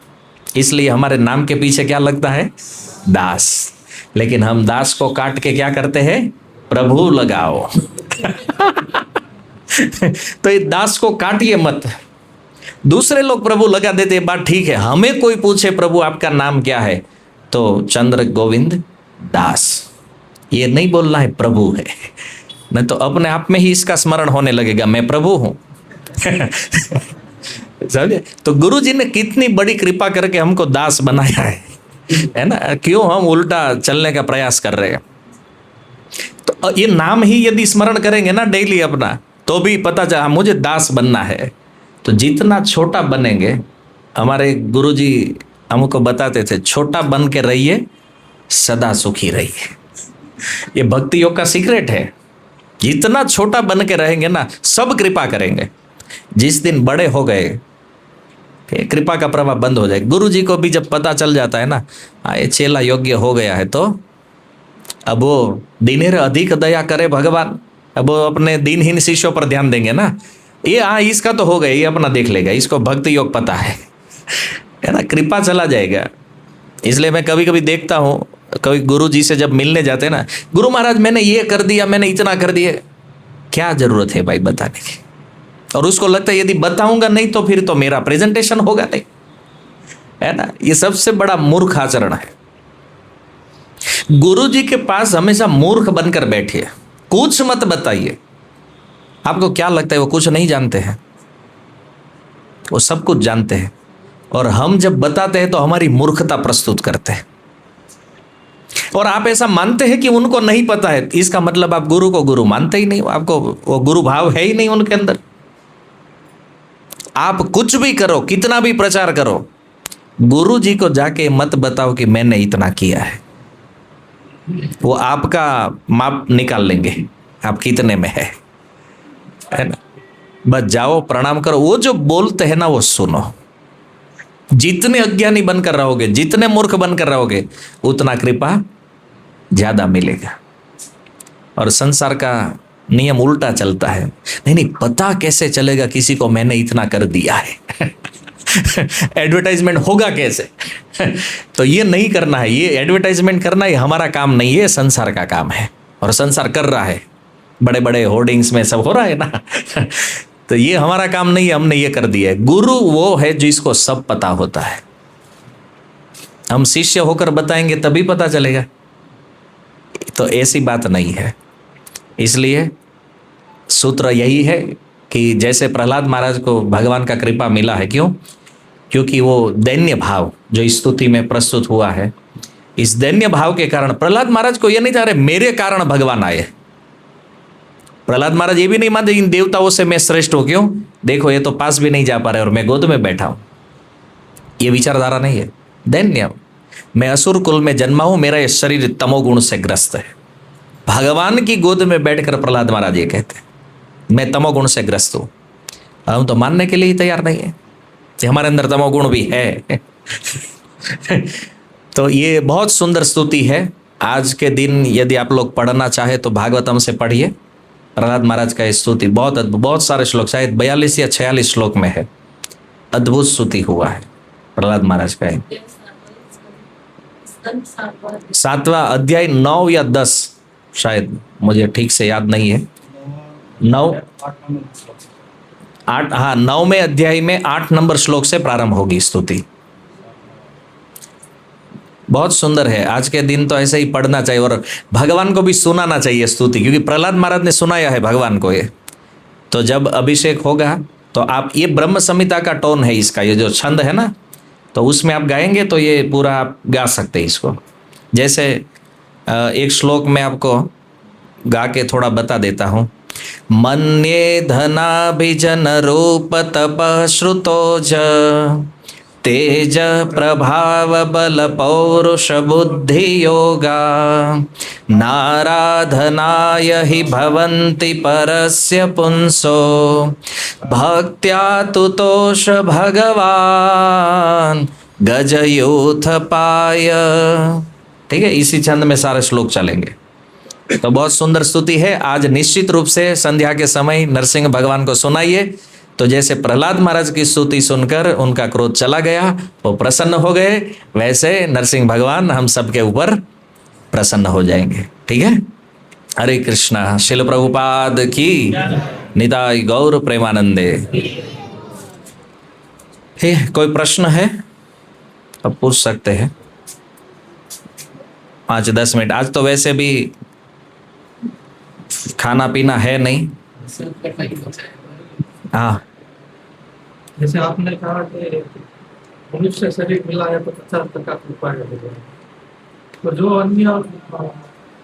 इसलिए हमारे नाम के पीछे क्या लगता है? दास। लेकिन हम दास को काट के क्या करते हैं? प्रभु लगाओ तो ये दास को काटिए मत। दूसरे लोग प्रभु लगा देते, बात ठीक है। हमें कोई पूछे प्रभु आपका नाम क्या है, तो चंद्र गोविंद दास, ये नहीं बोलना है प्रभु है, नहीं तो अपने आप में ही इसका स्मरण होने लगेगा, मैं प्रभु हूं समझे? तो गुरु जी ने कितनी बड़ी कृपा करके हमको दास बनाया है ना। क्यों हम उल्टा चलने का प्रयास कर रहे हैं? तो ये नाम ही यदि स्मरण करेंगे ना डेली अपना, तो भी पता चला मुझे दास बनना है। तो जितना छोटा बनेंगे, हमारे गुरुजी हमको बताते थे, छोटा बन के रहिए, सदा सुखी रहिए। ये भक्ति योग का सीक्रेट है। जितना छोटा बन के रहेंगे ना, सब कृपा करेंगे। जिस दिन बड़े हो गए, कृपा का प्रभाव बंद हो जाए। गुरुजी को भी जब पता चल जाता है ना, ये चेला योग्य हो गया है, तो अब वो दिनेर अधिक दया करे भगवान, अब वो अपने दिनहीन शिष्यों पर ध्यान देंगे ना। ये इसका तो हो गया, ये अपना देख लेगा, इसको भक्ति योग पता है ना, कृपा चला जाएगा। इसलिए मैं कभी कभी देखता हूँ, कभी गुरु जी से जब मिलने जाते हैं ना, गुरु महाराज मैंने ये कर दिया, मैंने इतना कर दिया, क्या जरूरत है भाई बताने की? और उसको लगता है यदि बताऊंगा नहीं तो फिर तो मेरा प्रेजेंटेशन होगा नहीं, है ना। ये सबसे बड़ा मूर्ख आचरण है। गुरु जी के पास हमेशा मूर्ख बनकर बैठिए, कुछ मत बताइए। आपको क्या लगता है वो कुछ नहीं जानते हैं? वो सब कुछ जानते हैं। और हम जब बताते हैं तो हमारी मूर्खता प्रस्तुत करते हैं, और आप ऐसा मानते हैं कि उनको नहीं पता है। इसका मतलब आप गुरु को गुरु मानते ही नहीं, आपको वो गुरु भाव है ही नहीं उनके अंदर। आप कुछ भी करो, कितना भी प्रचार करो, गुरु जी को जाके मत बताओ कि मैंने इतना किया है। वो आपका माप निकाल लेंगे, आप कितने में है ना। बस जाओ, प्रणाम करो, वो जो बोलते हैं ना वो सुनो, जितने अज्ञानी बनकर रहोगे, जितने मूर्ख बनकर रहोगे, उतना कृपा ज्यादा मिलेगा। और संसार का नियम उल्टा चलता है। नहीं नहीं, पता कैसे चलेगा किसी को मैंने इतना कर दिया है एडवर्टाइजमेंट होगा कैसे तो ये नहीं करना है, ये एडवर्टाइजमेंट करना ये हमारा काम नहीं है, संसार का काम है। और संसार कर रहा है, बड़े बड़े होर्डिंग्स में सब हो रहा है ना तो ये हमारा काम नहीं है, हमने ये कर दिया है। गुरु वो है जिसको सब पता होता है। हम शिष्य होकर बताएंगे तभी पता चलेगा, तो ऐसी बात नहीं है। इसलिए सूत्र यही है कि जैसे प्रहलाद महाराज को भगवान का कृपा मिला है, क्यों? क्योंकि वो दैन्य भाव जो स्तुति में प्रस्तुत हुआ है, इस दैन्य भाव के कारण प्रहलाद महाराज को यह नहीं था रहे मेरे कारण भगवान आए। प्रहलाद महाराज ये भी नहीं मानते इन देवताओं से मैं श्रेष्ठ हूं, क्यों? देखो ये तो पास भी नहीं जा पा रहे और मैं गोद में बैठा हूं। ये विचारधारा नहीं है। दैन्य, मैं असुर कुल में जन्मा हूं, मेरा ये शरीर तमोगुण से ग्रस्त है। भगवान की गोद में बैठकर प्रहलाद महाराज ये कहते हैं मैं तमोगुण से ग्रस्त हूं। हम तो मानने के लिए ही तैयार नहीं है कि हमारे अंदर तमोगुण भी है तो ये बहुत सुंदर स्तुति है। आज के दिन यदि आप लोग पढ़ना चाहे तो भागवतम से पढ़िए। प्रहलाद महाराज का स्तुति बहुत अद्भुत, बहुत सारे श्लोक, शायद 42 या 46 श्लोक में है। अद्भुत स्तुति हुआ है प्रहलाद महाराज का। 7वां अध्याय 9 या 10, शायद मुझे ठीक से याद नहीं है। 9 8, हाँ 9वें अध्याय में 8 नंबर श्लोक से प्रारंभ होगी स्तुति। बहुत सुंदर है। आज के दिन तो ऐसे ही पढ़ना चाहिए और भगवान को भी सुनाना चाहिए स्तुति, क्योंकि प्रहलाद महाराज ने सुनाया है भगवान को ये। तो जब अभिषेक होगा तो आप, ये ब्रह्म संहिता का टोन है इसका, ये जो छंद है ना, तो उसमें आप गाएंगे तो ये पूरा आप गा सकते हैं इसको। जैसे एक श्लोक में आपको गा के थोड़ा बता देता हूँ। मन्ये धनाभिजन रूप तप श्रुतोज तेज प्रभाव बल पौरुष बुद्धि योगा नाराधनाय हि भवन्ति परस्य पुंसो भक्त्या तुतोष भगवान गजयूथ पाय। ठीक है, इसी छंद में सारे श्लोक चलेंगे। तो बहुत सुंदर स्तुति है। आज निश्चित रूप से संध्या के समय नरसिंह भगवान को सुनाइए। तो जैसे प्रहलाद महाराज की स्तुति सुनकर उनका क्रोध चला गया, वो प्रसन्न हो गए, वैसे नरसिंह भगवान हम सबके ऊपर प्रसन्न हो जाएंगे। ठीक है, हरे कृष्णा। शिल प्रभुपाद की निताई गौर प्रेमानंदे। कोई प्रश्न है अब पूछ सकते हैं। 5-10 मिनट। आज तो वैसे भी खाना पीना है नहीं। हाँ, जैसे आपने कहा कि मनुष्य शरीर मिला है तो 50% कृपा है भगवान। तो जो अन्य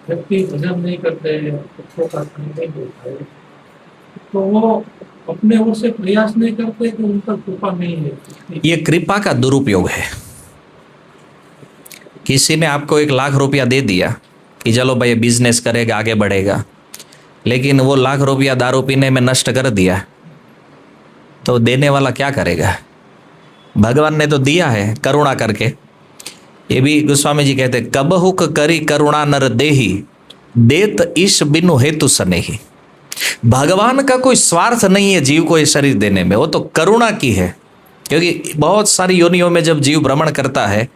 व्यक्ति भजन नहीं करते, पुष्पों का पानी नहीं देता है, तो वो अपने ओर से प्रयास नहीं करते तो उन पर कृपा नहीं है। ये कृपा का दुरुपयोग है। किसी ने आपको 1 लाख रुपया दे दिया कि चलो भाई बिजनेस करेगा, आगे बढ़ेगा, लेकिन वो लाख रुपया दारू पीने में नष्ट कर दिया, तो देने वाला क्या करेगा? भगवान ने तो दिया है करुणा करके। ये भी गोस्वामी जी कहते कबहुक करी करुणा नर देही देत ईश बिनु हेतु सनेही। भगवान का कोई स्वार्थ नहीं है जीव को ये शरीर देने में, वो तो करुणा की है। क्योंकि बहुत सारी योनियों में जब जीव भ्रमण करता है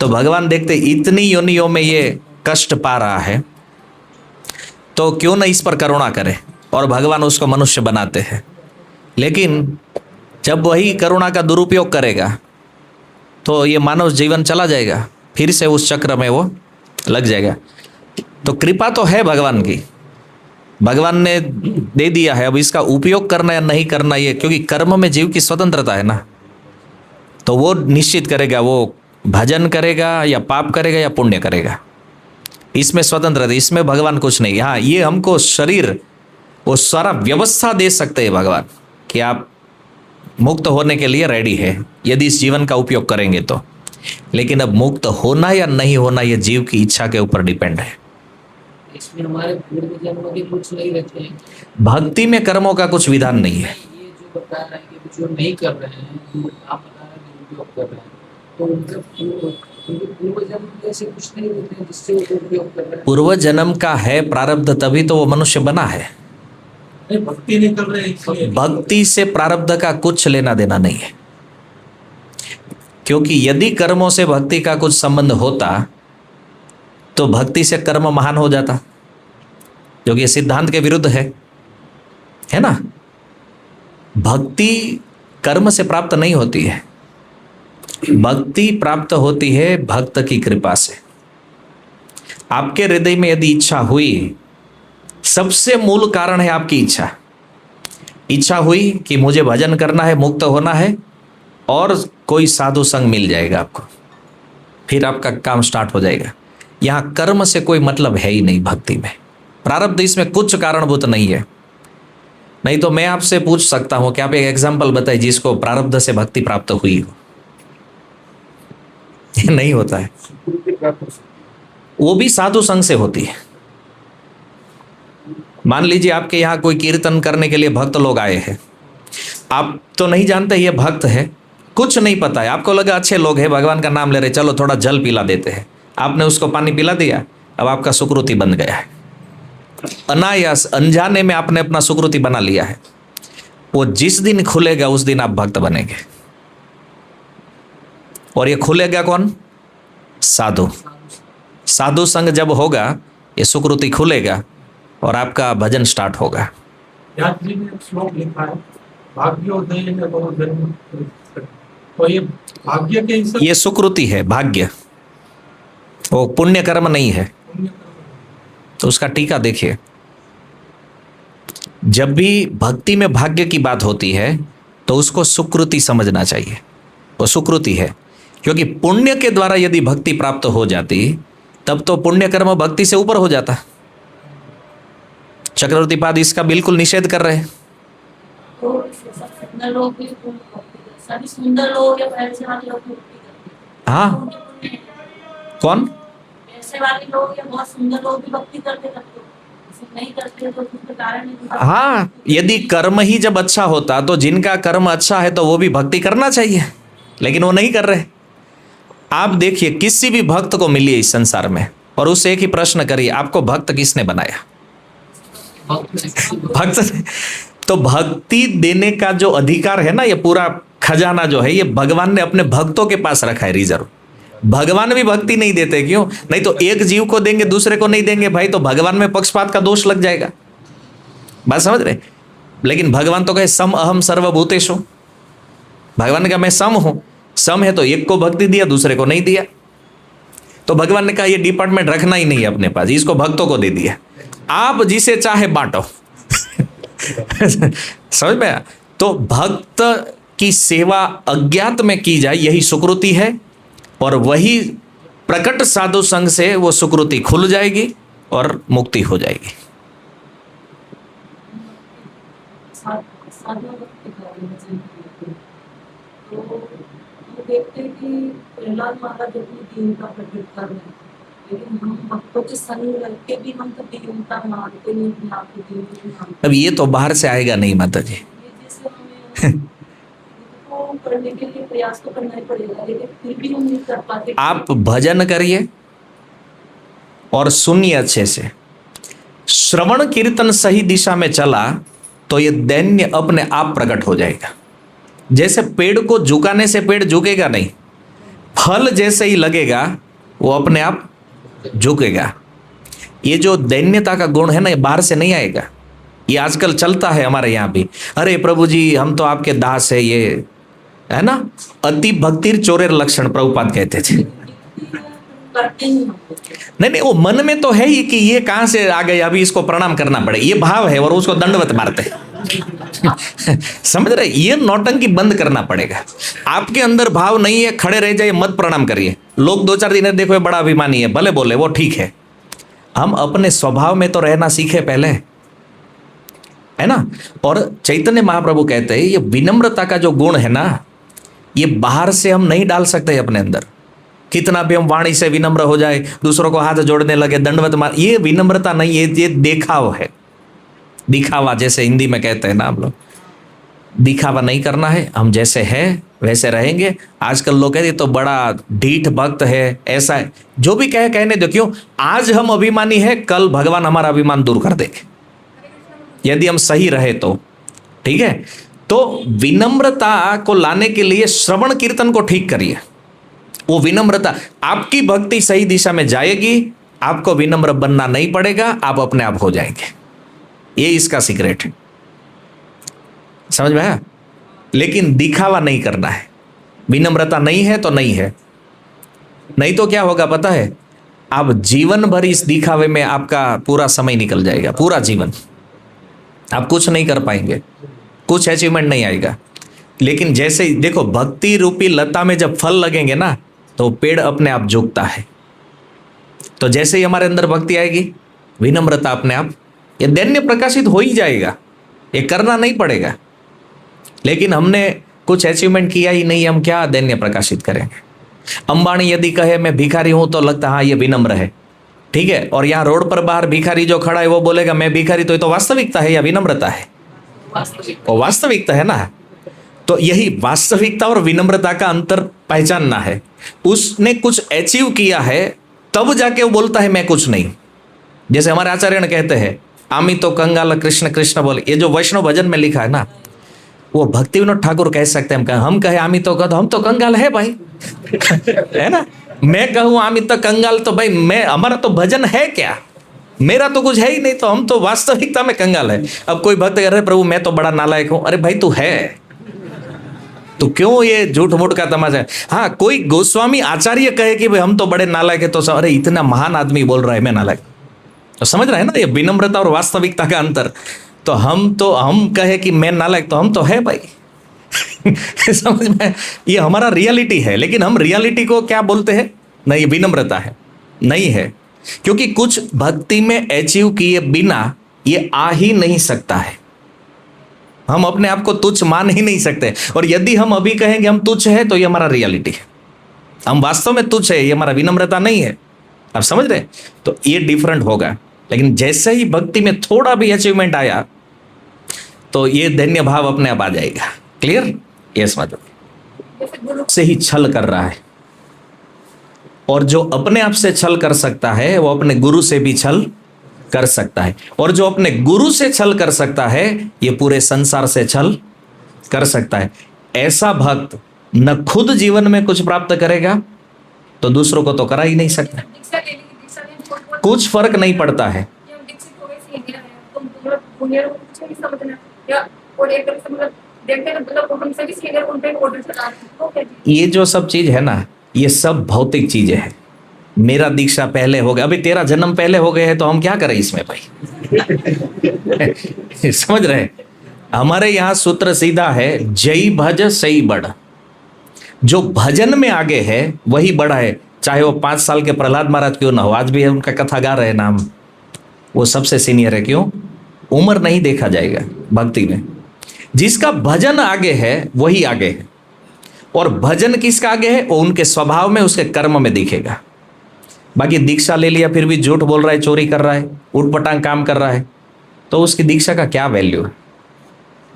तो भगवान देखते इतनी योनियों में ये कष्ट पा रहा है, तो क्यों न इस पर करुणा करे, और भगवान उसको मनुष्य बनाते हैं। लेकिन जब वही करुणा का दुरुपयोग करेगा तो ये मानव जीवन चला जाएगा, फिर से उस चक्र में वो लग जाएगा। तो कृपा तो है भगवान की, भगवान ने दे दिया है। अब इसका उपयोग करना या नहीं करना, ये क्योंकि कर्म में जीव की स्वतंत्रता है ना, तो वो निश्चित करेगा वो भजन करेगा या पाप करेगा या पुण्य करेगा। इसमें स्वतंत्रता, इसमें भगवान कुछ नहीं। हाँ, ये हमको शरीर वो सारा व्यवस्था दे सकते हैं भगवान कि आप मुक्त होने के लिए रेडी है यदि इस जीवन का उपयोग करेंगे तो। लेकिन अब मुक्त होना या नहीं होना ये जीव की इच्छा के ऊपर डिपेंड है। इसमें हमारे पूर्व जन्म के कुछ नहीं रहते हैं। भक्ति में कर्मों का कुछ विधान नहीं है। ये जो बता रहे हैं कि जो नहीं कर रहे हैं, जो आप बता रहे हैं दुरुपयोग कर रहे हैं, तो उनका पूर्व जन्म में ऐसे कुछ नहीं होते हैं जिससे वो उपयोग कर रहे हैं। पूर्व जन्म का है प्रारब्ध, तभी तो वो मनुष्य बना है। नहीं, भक्ति नहीं कर रहे हैं इसलिए। भक्ति से प्रारब्ध का कुछ लेना देना नहीं है, क्योंकि यदि कर्मों से भक्ति का कुछ संबंध होता तो भक्ति से कर्म महान हो जाता, जो कि सिद्धांत के विरुद्ध है ना। भक्ति कर्म से प्राप्त नहीं होती है, भक्ति प्राप्त होती है भक्त की कृपा से। आपके हृदय में यदि इच्छा हुई, सबसे मूल कारण है आपकी इच्छा हुई कि मुझे भजन करना है, मुक्त होना है, और कोई साधु संग मिल जाएगा आपको, फिर आपका काम स्टार्ट हो जाएगा। यहाँ कर्म से कोई मतलब है ही नहीं भक्ति में, प्रारब्ध इसमें कुछ कारणभूत नहीं है। नहीं तो मैं आपसे पूछ सकता हूं कि आप एक एग्जाम्पल बताइए जिसको प्रारब्ध से भक्ति प्राप्त हुई हो। ये नहीं होता है, वो भी साधु संग से होती है। मान लीजिए आपके यहाँ कोई कीर्तन करने के लिए भक्त लोग आए हैं, आप तो नहीं जानते ये भक्त है, कुछ नहीं पता है, आपको लगा अच्छे लोग हैं, भगवान का नाम ले रहे, चलो थोड़ा जल पिला देते हैं। आपने उसको पानी पिला दिया, अब आपका सुकृति बन गया है। अनायास अनजाने में आपने अपना सुकृति बना लिया है। वो जिस दिन खुलेगा उस दिन आप भक्त बनेंगे। और ये खुलेगा कौन? साधु। साधु संग जब होगा ये सुकृति खुलेगा और आपका भजन स्टार्ट होगा। व्यास जी ने एक श्लोक लिखा है, भाग्योदय में बहु जन्म। तो ये भाग्य के हिसाब ये सुकृति है, भाग्य, वो पुण्य कर्म नहीं है। तो उसका टीका देखिए, जब भी भक्ति में भाग्य की बात होती है तो उसको सुकृति समझना चाहिए। वो सुकृति है, क्योंकि पुण्य के द्वारा यदि भक्ति प्राप्त हो जाती तब तो पुण्य कर्म भक्ति से ऊपर हो जाता। चक्रवर्ती पाद इसका बिल्कुल निषेध कर रहे हैं। तो सुंदर लोग भी सभी सुंदर लोग या पैसे वाले लोग भी भक्ति करते हैं। हाँ, कौन? पैसे वाले लोग या बहुत सुंदर लोग भी भक्ति करते करते नहीं करते तो उसका कारण नहीं। हाँ, यदि कर्म ही जब अच्छा होता तो जिनका कर्म अच्छा है तो वो भी भक्ति करना चाहिए, लेकिन वो नहीं कर रहे। आप देखिए, किसी भी भक्त को मिलिए इस संसार में और उससे एक ही प्रश्न करिए, आपको भक्त किसने बनाया? भक्त ने। तो भक्ति देने का जो अधिकार है ना, ये पूरा खजाना जो है, ये भगवान ने अपने भक्तों के पास रखा है रिजर्व। भगवान भी भक्ति नहीं देते, क्यों? नहीं तो एक जीव को देंगे दूसरे को नहीं देंगे भाई, तो भगवान में पक्षपात का दोष लग जाएगा। बात समझ रहे? लेकिन भगवान तो कहे सम अहम सर्वभूतेषु। भगवान ने कहा मैं सम हूं, सम है तो एक को भक्ति दिया दूसरे को नहीं दिया। तो भगवान ने कहा ये डिपार्टमेंट रखना ही नहीं है अपने पास, इसको भक्तों को दे दिया, आप जिसे चाहे बांटो। समझ में आया? तो भक्त की सेवा अज्ञात में की जाए, यही सुकृति है, और वही प्रकट साधु संग से वो सुकृति खुल जाएगी और मुक्ति हो जाएगी। साधु भक्ति कर रहे हैं तो हम देखते हैं कि प्रहलाद महाराज अपनी दीनता प्रकट कर रहे हैं, लेकिन हम भक्तों के संग रहकर भी हम तो दीनता मानते नहीं, अपने आप को दीन नहीं मानते। अब ये तो बाहर से आएगा नहीं माता जी। ये जैसे हमें को करने के लिए प्रयास तो करना ही पड़ेगा, लेकिन फिर भी हम नहीं कर पाते। आप भजन करिए और सुनिए अच्छे से। श्रवण कीर्तन सही दिशा में चला तो ये दैन्य अपने आप प्रकट हो जाएगा। जैसे पेड़ को झुकाने से पेड़ झुकेगा नहीं, फल जैसे ही लगेगा वो अपने आप झुकेगा। ये जो दैन्यता का गुण है ना, ये बाहर से नहीं आएगा। ये आजकल चलता है हमारे यहाँ भी, अरे प्रभु जी हम तो आपके दास है, ये है ना, अति भक्तिर चोरेर लक्षण प्रभुपाद कहते थे। करते नहीं हम लोग। नहीं, वो मन में तो है ही कि ये कहां से आ गए, अभी इसको प्रणाम करना पड़े, ये भाव है, और उसको दंडवत मारते। समझ रहे? ये नौटंकी बंद करना पड़ेगा। आपके अंदर भाव नहीं है, खड़े रह जाइए, मत प्रणाम करिए। लोग 2-4 दिन देखो ये बड़ा अभिमानी है, भले बोले, वो ठीक है। हम अपने स्वभाव में तो रहना सीखे पहले, है ना। और चैतन्य महाप्रभु कहते हैं ये विनम्रता का जो गुण है ना, ये बाहर से हम नहीं डाल सकते अपने अंदर। कितना भी हम वाणी से विनम्र हो जाए, दूसरों को हाथ जोड़ने लगे, दंडवत मार, ये विनम्रता नहीं है, ये देखाव है, दिखावा, जैसे हिंदी में कहते हैं ना हम लोग। दिखावा नहीं करना है, हम जैसे हैं वैसे रहेंगे। आजकल लोग कहते तो बड़ा ढीठ भक्त है, ऐसा है, जो भी कहे कहने दो। क्यों? आज हम अभिमानी है, कल भगवान हमारा अभिमान दूर कर देंगे यदि हम सही रहे तो। ठीक है, तो विनम्रता को लाने के लिए श्रवण कीर्तन को ठीक करिए। वो विनम्रता, आपकी भक्ति सही दिशा में जाएगी, आपको विनम्र बनना नहीं पड़ेगा, आप अपने आप हो जाएंगे। ये इसका सीक्रेट है, समझ में आया? लेकिन दिखावा नहीं करना है। विनम्रता नहीं है तो नहीं है, नहीं तो क्या होगा पता है? आप जीवन भर इस दिखावे में आपका पूरा समय निकल जाएगा, पूरा जीवन आप कुछ नहीं कर पाएंगे, कुछ अचीवमेंट नहीं आएगा। लेकिन जैसे ही देखो, भक्ति रूपी लता में जब फल लगेंगे ना, तो पेड़ अपने आप झुकता है। तो जैसे ही हमारे अंदर भक्ति आएगी, विनम्रता अपने आप, ये दैन्य प्रकाशित हो ही जाएगा, ये करना नहीं पड़ेगा। लेकिन हमने कुछ अचीवमेंट किया ही नहीं, हम क्या दैन्य प्रकाशित करेंगे? अंबानी यदि कहे मैं भिखारी हूं तो लगता हाँ ये विनम्र है, ठीक है। और यहाँ रोड पर बाहर भिखारी जो खड़ा है वो बोलेगा मैं भिखारी, तो ये तो वास्तविकता है या विनम्रता है? वो वास्तविकता है ना। तो यही वास्तविकता और विनम्रता का अंतर पहचानना है। उसने कुछ अचीव किया है तब जाके वो बोलता है मैं कुछ नहीं। जैसे हमारे आचार्य ने कहते हैं आमी तो कंगाल कृष्ण कृष्ण बोले, ये जो वैष्णव भजन में लिखा है ना, वो भक्ति विनोद ठाकुर कह सकते हैं। हम कहे आमी तो कह, हम तो कंगाल है भाई है ना। मैं कहूँ आमी तो कंगाल, तो भाई मैं, हमारा तो भजन है क्या? मेरा तो कुछ है ही नहीं, तो हम तो वास्तविकता में कंगाल है। अब कोई भक्त कह रहे प्रभु मैं तो बड़ा नालायक हूं, अरे भाई तू है, तो क्यों ये झूठ मूठ का तमाशा है? हाँ, कोई गोस्वामी आचार्य कहे कि भाई हम तो बड़े नालायक है, तो अरे इतना महान आदमी बोल रहा है मैं नालायक, तो समझ रहे हैं ना ये विनम्रता और वास्तविकता का अंतर। तो हम कहे कि मैं नालायक, तो हम तो है भाई समझ में? ये हमारा रियलिटी है। लेकिन हम रियलिटी को क्या बोलते हैं? नहीं, विनम्रता है, नहीं है। क्योंकि कुछ भक्ति में अचीव किए बिना ये आ ही नहीं सकता है। हम अपने आप को तुच्छ मान ही नहीं सकते। और यदि हम अभी कहेंगे हम तुच्छ है, तो ये हमारा रियलिटी है, हम वास्तव में तुच्छ है, ये हमारा विनम्रता नहीं है। आप समझ रहे? तो ये डिफरेंट होगा। लेकिन जैसे ही भक्ति में थोड़ा भी अचीवमेंट आया, तो ये धन्य भाव अपने आप आ जाएगा। क्लियर? ये समझो, से ही छल कर रहा है। और जो अपने आप से छल कर सकता है, वो अपने गुरु से भी छल कर सकता है। और जो अपने गुरु से छल कर सकता है, ये पूरे संसार से छल कर सकता है। ऐसा भक्त न खुद जीवन में कुछ प्राप्त करेगा, तो दूसरों को तो करा ही नहीं सकता। कुछ फर्क नहीं पड़ता है। ये जो सब चीज है ना, ये सब भौतिक चीजें हैं। मेरा दीक्षा पहले हो गया, अभी तेरा जन्म पहले हो गया है, तो हम क्या करें इसमें भाई समझ रहे? हमारे यहाँ सूत्र सीधा है, जय भज सही बढ़। जो भजन में आगे है वही बड़ा है। चाहे वो 5 साल के प्रहलाद महाराज क्यों ना हो, आज भी उनका कथा गा रहे नाम, वो सबसे सीनियर है। क्यों? उम्र नहीं देखा जाएगा भक्ति में। जिसका भजन आगे है वही आगे है। और भजन किसका आगे है? वो उनके स्वभाव में, उसके कर्म में दिखेगा। बाकी दीक्षा ले लिया फिर भी झूठ बोल रहा है, चोरी कर रहा है, उठपटांग काम कर रहा है, तो उसकी दीक्षा का क्या वैल्यू है?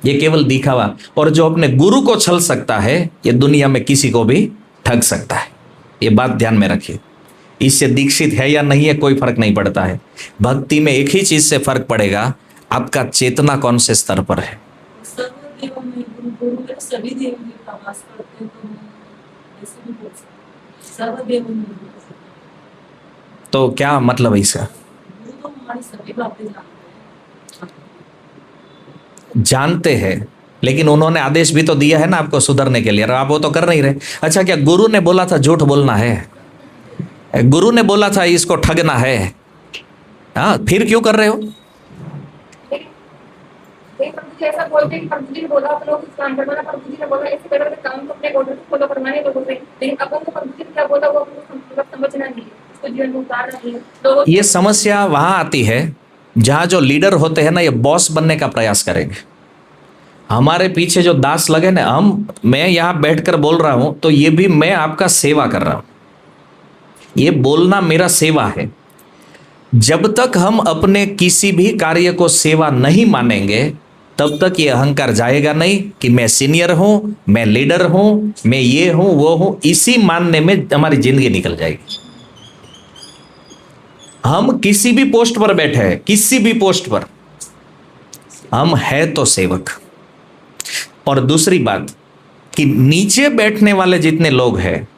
ये केवल दिखावा। और जो अपने गुरु को छल सकता है, ये दुनिया में किसी को भी ठग सकता है। ये बात ध्यान में रखिए। इससे दीक्षित है या नहीं है कोई फर्क नहीं पड़ता है। भक्ति में एक ही चीज से फर्क पड़ेगा, आपका चेतना कौन से स्तर पर है। सर्वदेव में गुरु में सभी देव देवता वास करते हैं, तो ऐसे भी बोल सकते सर्वदेव में। तो क्या मतलब है इसका? गुरु तो हमारी सभी बातें जानते हैं, लेकिन उन्होंने आदेश भी तो दिया है ना आपको सुधरने के लिए, और आप वो तो कर नहीं रहे। अच्छा, क्या गुरु ने बोला था झूठ बोलना है? गुरु ने बोला था इसको ठगना है? हाँ, फिर क्यों कर रहे हो? ऐसा बोलते हैं कि प्रभु जी ने बोला आप लोग काम करवाना, प्रभु जी ने बोला ऐसे करके काम तो अपने ऑर्डर फॉलो करवाने लोगों से। लेकिन अपन को प्रभु जी ने क्या बोला वो समझना नहीं है, उसको जीवन में उतारना नहीं है। तो ये समस्या वहां आती है जहां जो लीडर होते हैं ना, ये बॉस बनने का प्रयास करेंगे। हमारे पीछे जो दास लगे ना, मैं यहाँ बैठकर बोल रहा हूं, तो ये भी मैं आपका सेवा कर रहा हूं। ये बोलना मेरा सेवा है। जब तक हम अपने किसी भी कार्य को सेवा नहीं मानेंगे, तब तक ये अहंकार जाएगा नहीं कि मैं सीनियर हूं, मैं लीडर हूं, मैं ये हूं वो हूं। इसी मानने में हमारी जिंदगी निकल जाएगी। हम किसी भी पोस्ट पर बैठे हैं, किसी भी पोस्ट पर, हम है तो सेवक। और दूसरी बात कि नीचे बैठने वाले जितने लोग हैं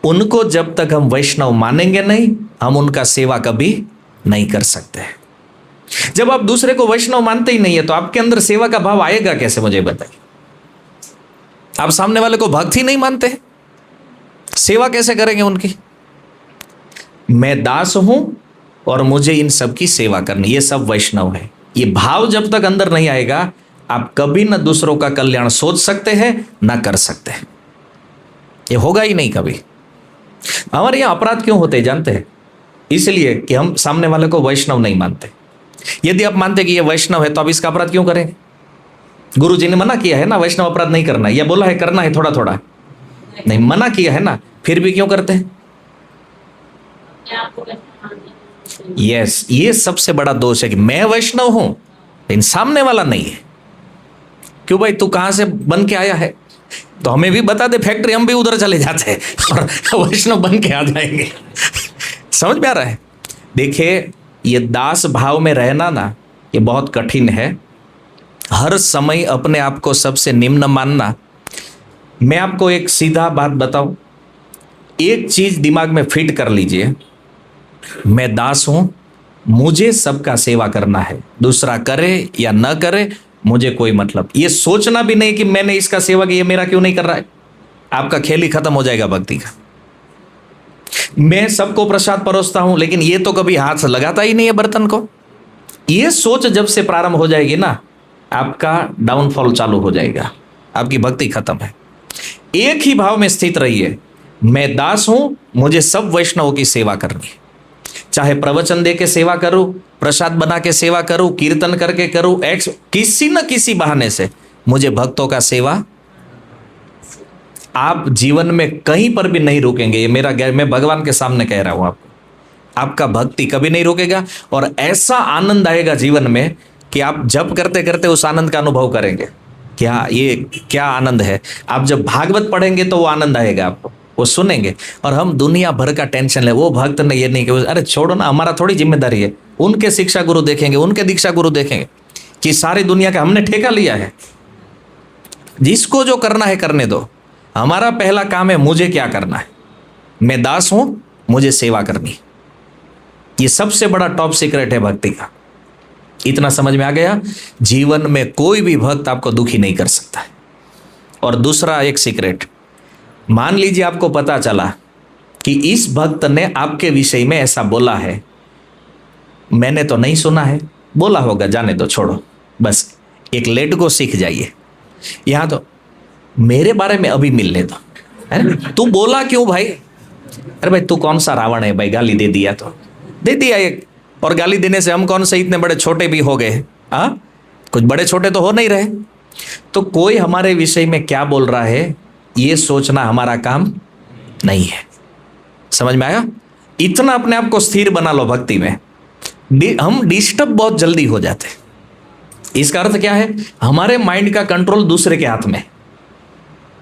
उनको जब तक हम वैष्णव मानेंगे नहीं, हम उनका सेवा कभी नहीं कर सकते। जब आप दूसरे को वैष्णव मानते ही नहीं है तो आपके अंदर सेवा का भाव आएगा कैसे, मुझे बताइए। आप सामने वाले को भक्त ही नहीं मानते, सेवा कैसे करेंगे उनकी? मैं दास हूं और मुझे इन सब की सेवा करनी, ये सब वैष्णव है। ये भाव जब तक अंदर नहीं आएगा, आप कभी ना दूसरों का कल्याण सोच सकते हैं ना कर सकते हैं। ये होगा ही नहीं कभी। हमारे यहां अपराध क्यों होते हैं जानते हैं? इसलिए कि हम सामने वाले को वैष्णव नहीं मानते। यदि आप मानते कि ये वैष्णव है तो आप इसका अपराध क्यों करेंगे? गुरु जी ने मना किया है ना वैष्णव अपराध नहीं करना, या बोला है करना है थोड़ा थोड़ा, नहीं मना किया है ना, फिर भी क्यों करते हैं? यस, ये सबसे बड़ा दोष है कि मैं वैष्णव हूं लेकिन सामने वाला नहीं है। क्यों भाई, तू कहां से बन के आया है? तो हमें भी बता दे फैक्ट्री, हम भी उधर चले जाते हैं और वैष्णव बन के आ जाएंगे। समझ में आ रहा है? देखिए, ये दास भाव में रहना ना, ये बहुत कठिन है। हर समय अपने आप को सबसे निम्न मानना। मैं आपको एक सीधा बात बताऊं, एक चीज दिमाग में फिट कर लीजिए, मैं दास हूं, मुझे सबका सेवा करना है, दूसरा करे या न करे मुझे कोई मतलब। ये सोचना भी नहीं कि मैंने इसका सेवा की, ये मेरा क्यों नहीं कर रहा है। आपका खेल ही खत्म हो जाएगा भक्ति का। मैं सबको प्रसाद परोसता हूं लेकिन ये तो कभी हाथ लगाता ही नहीं है बर्तन को। ये सोच जब से प्रारंभ हो जाएगी ना, आपका डाउनफॉल चालू हो जाएगा, आपकी भक्ति खत्म है। एक ही भाव में स्थित रहिए, मैं दास हूं, मुझे सब वैष्णवों की सेवा करनी है। चाहे प्रवचन दे के सेवा करूं, प्रसाद बना के सेवा करूं, कीर्तन करके करूं, किसी न किसी बहाने से मुझे भक्तों का सेवा। आप जीवन में कहीं पर भी नहीं रुकेंगे, ये मेरा मैं भगवान के सामने कह रहा हूं आपको। आपका भक्ति कभी नहीं रुकेगा और ऐसा आनंद आएगा जीवन में कि आप जब करते करते उस आनंद का अनुभव करेंगे। क्या आनंद है। आप जब भागवत पढ़ेंगे तो वो आनंद आएगा आपको, वो सुनेंगे। और हम दुनिया भर का टेंशन ले, वो भक्त ने ये नहीं कि अरे छोड़ो ना, हमारा थोड़ी जिम्मेदारी है। उनके शिक्षा गुरु देखेंगे, उनके दीक्षा गुरु देखेंगे कि सारी दुनिया का हमने ठेका लिया है। जिसको जो करना है करने दो, हमारा पहला काम है मुझे क्या करना है। मैं दास हूं, मुझे सेवा करनी। ये सबसे बड़ा टॉप सीक्रेट है भक्ति का। इतना समझ में आ गया? जीवन में कोई भी भक्त आपको दुखी नहीं कर सकता है। और दूसरा एक सीक्रेट, मान लीजिए आपको पता चला कि इस भक्त ने आपके विषय में ऐसा बोला है, मैंने तो नहीं सुना है, बोला होगा, जाने दो, छोड़ो, बस एक लेट को सीख जाइए। यहां तो मेरे बारे में अभी मिलने दो। अरे तू बोला क्यों भाई? अरे भाई तू कौन सा रावण है भाई, गाली दे दिया तो दे दिया एक, और गाली देने से हम कौन से इतने बड़े छोटे भी हो गए? हाँ, कुछ बड़े छोटे तो हो नहीं रहे। तो कोई हमारे विषय में क्या बोल रहा है ये सोचना हमारा काम नहीं है। समझ में आया? इतना अपने आप को स्थिर बना लो भक्ति में। हम डिस्टर्ब बहुत जल्दी हो जाते हैं। इसका अर्थ क्या है? हमारे माइंड का कंट्रोल दूसरे के हाथ में।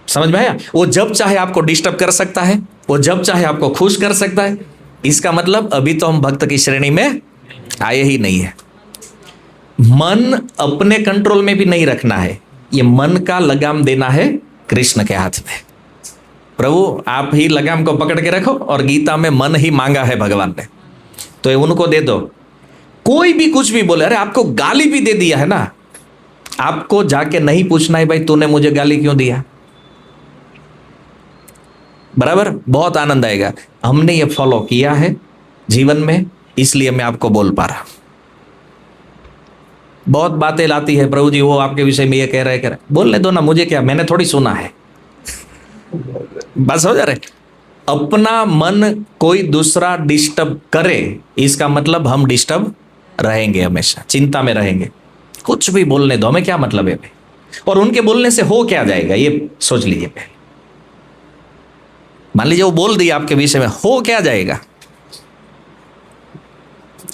समझ में आया? वो जब चाहे आपको डिस्टर्ब कर सकता है, वो जब चाहे आपको खुश कर सकता है। इसका मतलब अभी तो हम भक्त की श्रेणी में आए ही नहीं है। मन अपने कंट्रोल में भी नहीं रखना है, ये मन का लगाम देना है कृष्ण के हाथ में। प्रभु आप ही लगाम को पकड़ के रखो, और गीता में मन ही मांगा है भगवान ने, तो ये उनको दे दो। कोई भी कुछ भी बोले, अरे आपको गाली भी दे दिया है ना, आपको जाके नहीं पूछना है भाई तूने मुझे गाली क्यों दिया। बराबर? बहुत आनंद आएगा। हमने ये फॉलो किया है जीवन में, इसलिए मैं आपको बोल पा रहा हूं। बहुत बातें लाती है, प्रभु जी वो आपके विषय में ये कह रहे, बोलने दो ना, मुझे क्या, मैंने थोड़ी सुना है। बस हो जा रहे। अपना मन कोई दूसरा डिस्टर्ब करे, इसका मतलब हम डिस्टर्ब रहेंगे, हमेशा चिंता में रहेंगे। कुछ भी बोलने दो, हमें क्या मतलब है। और उनके बोलने से हो क्या जाएगा ये सोच लीजिए पहले। मान लीजिए वो बोल दिया आपके विषय में, हो क्या जाएगा?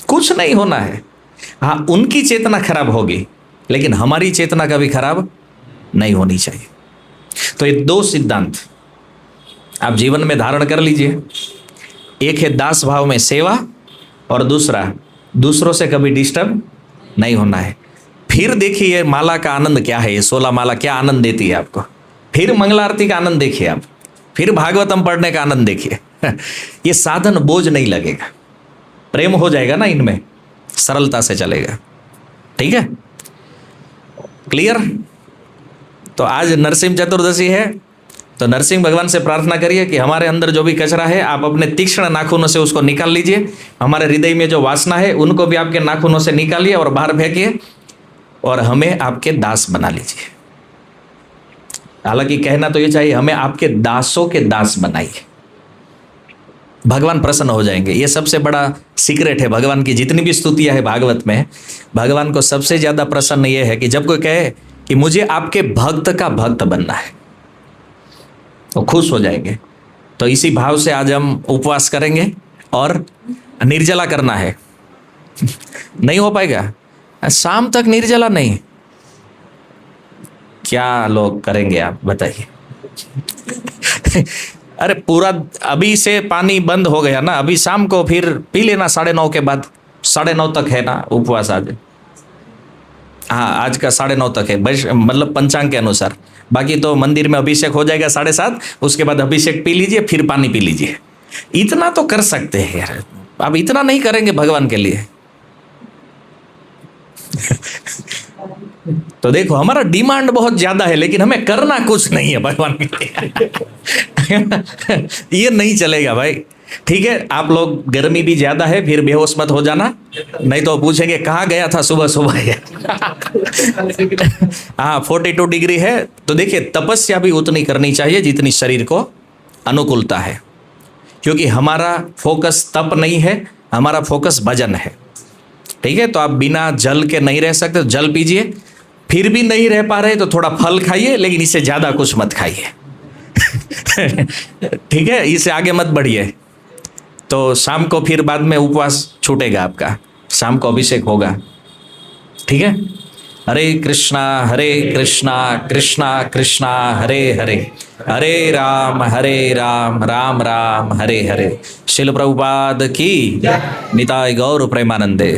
कुछ नहीं होना है। हाँ, उनकी चेतना खराब होगी, लेकिन हमारी चेतना कभी खराब नहीं होनी चाहिए। तो ये दो सिद्धांत आप जीवन में धारण कर लीजिए। एक है दास भाव में सेवा, और दूसरा दूसरों से कभी डिस्टर्ब नहीं होना है। फिर देखिए माला का आनंद क्या है, ये 16 माला क्या आनंद देती है आपको। फिर मंगला आरती का आनंद देखिए आप, फिर भागवतम पढ़ने का आनंद देखिए। ये साधन बोझ नहीं लगेगा, प्रेम हो जाएगा ना इनमें, सरलता से चलेगा। ठीक है, क्लियर। तो आज नरसिंह चतुर्दशी है, तो नरसिंह भगवान से प्रार्थना करिए कि हमारे अंदर जो भी कचरा है आप अपने तीक्ष्ण नाखूनों से उसको निकाल लीजिए। हमारे हृदय में जो वासना है उनको भी आपके नाखूनों से निकालिए और बाहर फेंकिए, और हमें आपके दास बना लीजिए। हालांकि कहना तो ये चाहिए, हमें आपके दासों के दास बनाइए, भगवान प्रसन्न हो जाएंगे। ये सबसे बड़ा सीक्रेट है भगवान की। जितनी भी स्तुतियां है भागवत में, भगवान को सबसे ज्यादा प्रसन्न ये है कि जब कोई कहे कि मुझे आपके भक्त का भक्त बनना है, तो खुश हो जाएंगे। तो इसी भाव से आज हम उपवास करेंगे और निर्जला करना है। नहीं हो पाएगा शाम तक निर्जला नहीं, क्या लोग करेंगे आप बताइए। अरे पूरा अभी से पानी बंद हो गया ना, अभी शाम को फिर पी लेना 9:30 के बाद। 9:30 तक है ना उपवास आज। हाँ, आज का 9:30 तक है, मतलब पंचांग के अनुसार। बाकी तो मंदिर में अभिषेक हो जाएगा 7:30, उसके बाद अभिषेक पी लीजिए, फिर पानी पी लीजिए। इतना तो कर सकते हैं यार, अब इतना नहीं करेंगे भगवान के लिए। तो देखो हमारा डिमांड बहुत ज्यादा है, लेकिन हमें करना कुछ नहीं है भगवान के लिए। ये नहीं चलेगा भाई। ठीक है, आप लोग, गर्मी भी ज्यादा है, फिर बेहोश मत हो जाना, नहीं तो पूछेंगे कहाँ गया था सुबह सुबह। हाँ, 42 डिग्री है। तो देखिए तपस्या भी उतनी करनी चाहिए जितनी शरीर को अनुकूलता है, क्योंकि हमारा फोकस तप नहीं है, हमारा फोकस भजन है। ठीक है, तो आप बिना जल के नहीं रह सकते, तो जल पीजिए। फिर भी नहीं रह पा रहे तो थोड़ा फल खाइए, लेकिन इससे ज्यादा कुछ मत खाइए। ठीक है, इससे आगे मत बढ़िए। तो शाम को फिर बाद में उपवास छूटेगा आपका, शाम को अभिषेक होगा। ठीक है, हरे कृष्णा कृष्णा कृष्णा हरे हरे, हरे राम राम राम हरे हरे। शिल प्रभुपाद की निताय गौर प्रेमानंदे।